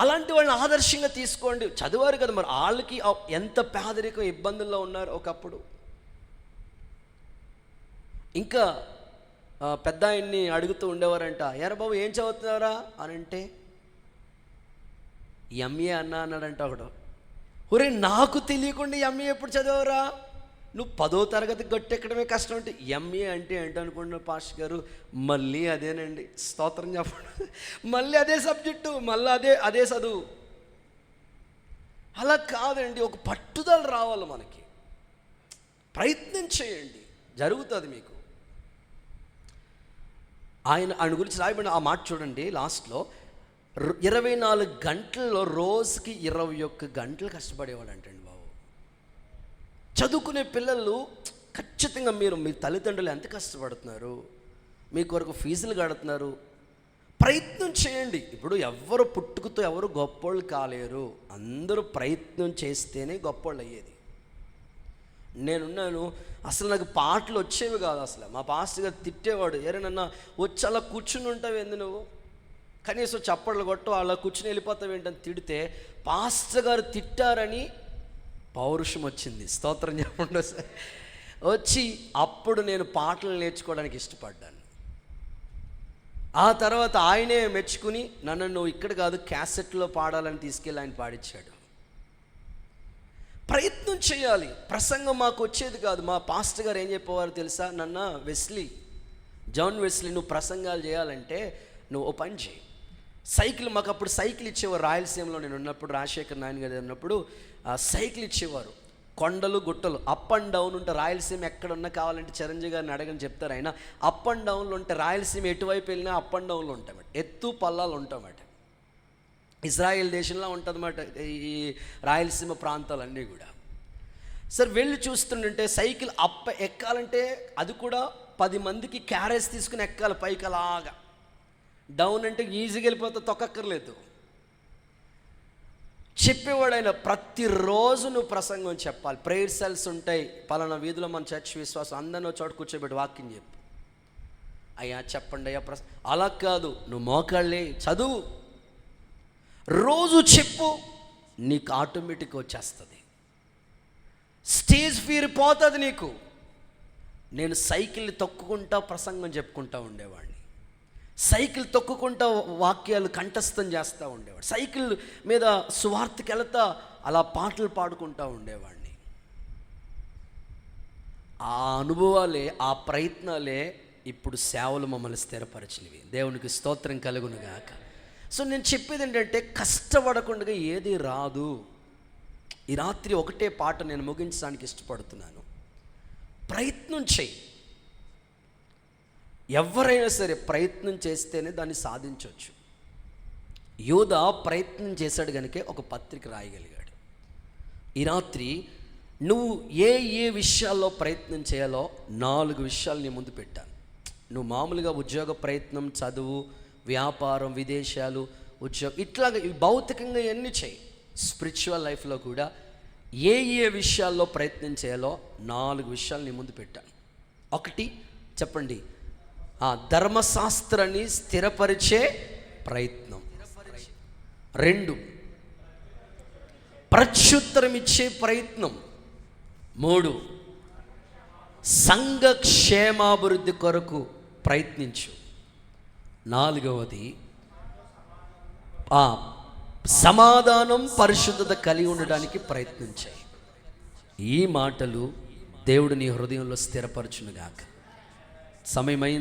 అలాంటి వాళ్ళని ఆదర్శంగా తీసుకోండి. చదివారు కదా, మరి వాళ్ళకి ఎంత పేదరికం ఇబ్బందుల్లో ఉన్నారు ఒకప్పుడు. ఇంకా పెద్ద ఆయన్ని అడుగుతూ ఉండేవారంట, ఎరా బాబు ఏం చదువుతున్నారా అని అంటే ఎంఏ అన్నాడంట ఒకడు. ఒరే నాకు తెలియకుండా ఎంఏ ఎప్పుడు చదివారా? నువ్వు 10వ తరగతి గట్టెక్కడమే కష్టం అంటే ఎంఏ అంటే ఏంటనుకుంటున్నావు పాస్టర్ గారు? మళ్ళీ అదేనండి, స్తోత్రం చెప్పండి, మళ్ళీ అదే సబ్జెక్టు, మళ్ళీ అదే చదువు. అలా కాదండి, ఒక పట్టుదల రావాలి మనకి. ప్రయత్నం చేయండి, జరుగుతుంది మీకు. ఆయన గురించి రాయబడిన ఆ మాట చూడండి లాస్ట్లో, 24 గంటల్లో రోజుకి 21 గంటలు కష్టపడేవాడు అంటండి బాబు. చదువుకునే పిల్లలు ఖచ్చితంగా మీ తల్లిదండ్రులు ఎంత కష్టపడుతున్నారు, మీ కొరకు ఫీజులు కడుతున్నారు, ప్రయత్నం చేయండి. ఇప్పుడు ఎవరు పుట్టుకతో ఎవరు గొప్పోళ్ళు కాలేరు, అందరూ ప్రయత్నం చేస్తేనే గొప్పోళ్ళు అయ్యేది. నేనున్నాను, అసలు నాకు పాటలు వచ్చేవి కాదు అసలు. మా పాస్టర్ గారు తిట్టేవాడు, ఏరేనన్నా వచ్చి అలా కూర్చుని ఉంటావు ఏంది నువ్వు, కనీసం చప్పట్లు కొట్టు అలా కూర్చుని వెళ్ళిపోతావు ఏంటని తిడితే, పాస్టర్ గారు తిట్టారని పౌరుషం వచ్చింది, స్తోత్రం చెప్పండి సార్, వచ్చి అప్పుడు నేను పాటలు నేర్చుకోవడానికి ఇష్టపడ్డాను. ఆ తర్వాత ఆయనే మెచ్చుకుని నన్ను నువ్వు ఇక్కడ కాదు క్యాసెట్లో పాడాలని తీసుకెళ్ళి ఆయన పాడించాడు. ప్రయత్నం చేయాలి. ప్రసంగం మాకు వచ్చేది కాదు. మా పాస్టర్ గారు ఏం చెప్పేవారు తెలుసా? జాన్ వెస్లీ నువ్వు ప్రసంగాలు చేయాలంటే నువ్వు ఓ పని చేయి, సైకిల్, మాకు అప్పుడు సైకిల్ ఇచ్చేవారు రాయలసీమలో నేను ఉన్నప్పుడు, రాజశేఖర్ నాయన గారు ఉన్నప్పుడు సైకిల్ ఇచ్చేవారు. కొండలు గుట్టలు, అప్ అండ్ డౌన్ ఉంటే రాయలసీమ ఎక్కడున్నా కావాలంటే చిరంజీవి గారిని అడగని చెప్తారు ఆయన. అప్ అండ్ డౌన్లు ఉంటే రాయలసీమ ఎటువైపు వెళ్ళినా అప్ అండ్ డౌన్లు ఉంటాయన్నమాట, ఎత్తు పల్లాలు ఉంటాయన్నమాట. ఇజ్రాయెల్ దేశంలో ఉంటుందన్నమాట ఈ రాయలసీమ ప్రాంతాలన్నీ కూడా. సరే వెళ్ళి చూస్తుంటే సైకిల్ ఎక్కాలంటే అది కూడా 10 మందికి క్యారేజ్ తీసుకుని ఎక్కాలి పైకి అలాగా. డౌన్ అంటే ఈజీగా వెళ్ళిపోతే తొక్కక్కర్లేదు. చెప్పేవాడు ఆయన, ప్రతిరోజు నువ్వు ప్రసంగం చెప్పాలి. ప్రేయర్ సెల్స్ ఉంటాయి, పలానా వీధిలో మన చర్చ్ విశ్వాసం, అందరినీ చోట కూర్చోబెట్టి వాక్యం చెప్పు. అయ్యా చెప్పండి అయ్యా అలా కాదు, నువ్వు మోకాళ్ళే చదువు, రోజు చెప్పు, నీకు ఆటోమేటిక్గా వచ్చేస్తుంది. స్టేజ్ ఫియర్ పోతుంది నీకు. నేను సైకిల్ని తొక్కుకుంటా ప్రసంగం చెప్పుకుంటా ఉండేవాడిని, సైకిల్ తొక్కుకుంటా వాక్యాలు కంఠస్థం చేస్తూ ఉండేవాడు, సైకిల్ మీద సువార్తకి వెళతా అలా పాటలు పాడుకుంటూ ఉండేవాడిని. ఆ అనుభవాలే, ఆ ప్రయత్నాలే ఇప్పుడు సేవలు మమ్మల్ని స్థిరపరిచినవి. దేవునికి స్తోత్రం కలుగునుగాక. సో నేను చెప్పేది ఏంటంటే, కష్టపడకుండా ఏది రాదు. ఈ రాత్రి ఒకటే పాట నేను ముగించడానికి ఇష్టపడుతున్నాను. ప్రయత్నం చేయి. ఎవరైనా సరే ప్రయత్నం చేస్తేనే దాన్ని సాధించవచ్చు. యోధ ప్రయత్నం చేశాడు కనుకే ఒక పత్రిక రాయగలిగాడు. ఈ రాత్రి నువ్వు ఏ విషయాల్లో ప్రయత్నం చేయాలో 4 విషయాలు నీ ముందు పెట్టాను. నువ్వు మామూలుగా ఉద్యోగ ప్రయత్నం, చదువు, వ్యాపారం, విదేశాలు, ఉద్యోగం, ఇట్లాగా భౌతికంగా ఎన్ని చేయి. స్పిరిచువల్ లైఫ్లో కూడా ఏ విషయాల్లో ప్రయత్నం చేయాలో 4 విషయాలు నీ ముందు పెట్టాను. 1 చెప్పండి, ధర్మశాస్త్రాన్ని స్థిరపరిచే ప్రయత్నం. 2 ప్రత్యుత్తరం ఇచ్చే ప్రయత్నం. 3 సంఘ క్షేమాభివృద్ధి కొరకు ప్రయత్నించు. 4వది సమాధానం, పరిశుద్ధత కలిగి ఉండడానికి ప్రయత్నించాయి. ఈ మాటలు దేవుడు నీ హృదయంలో స్థిరపరచునుగాక. సమయమైంది.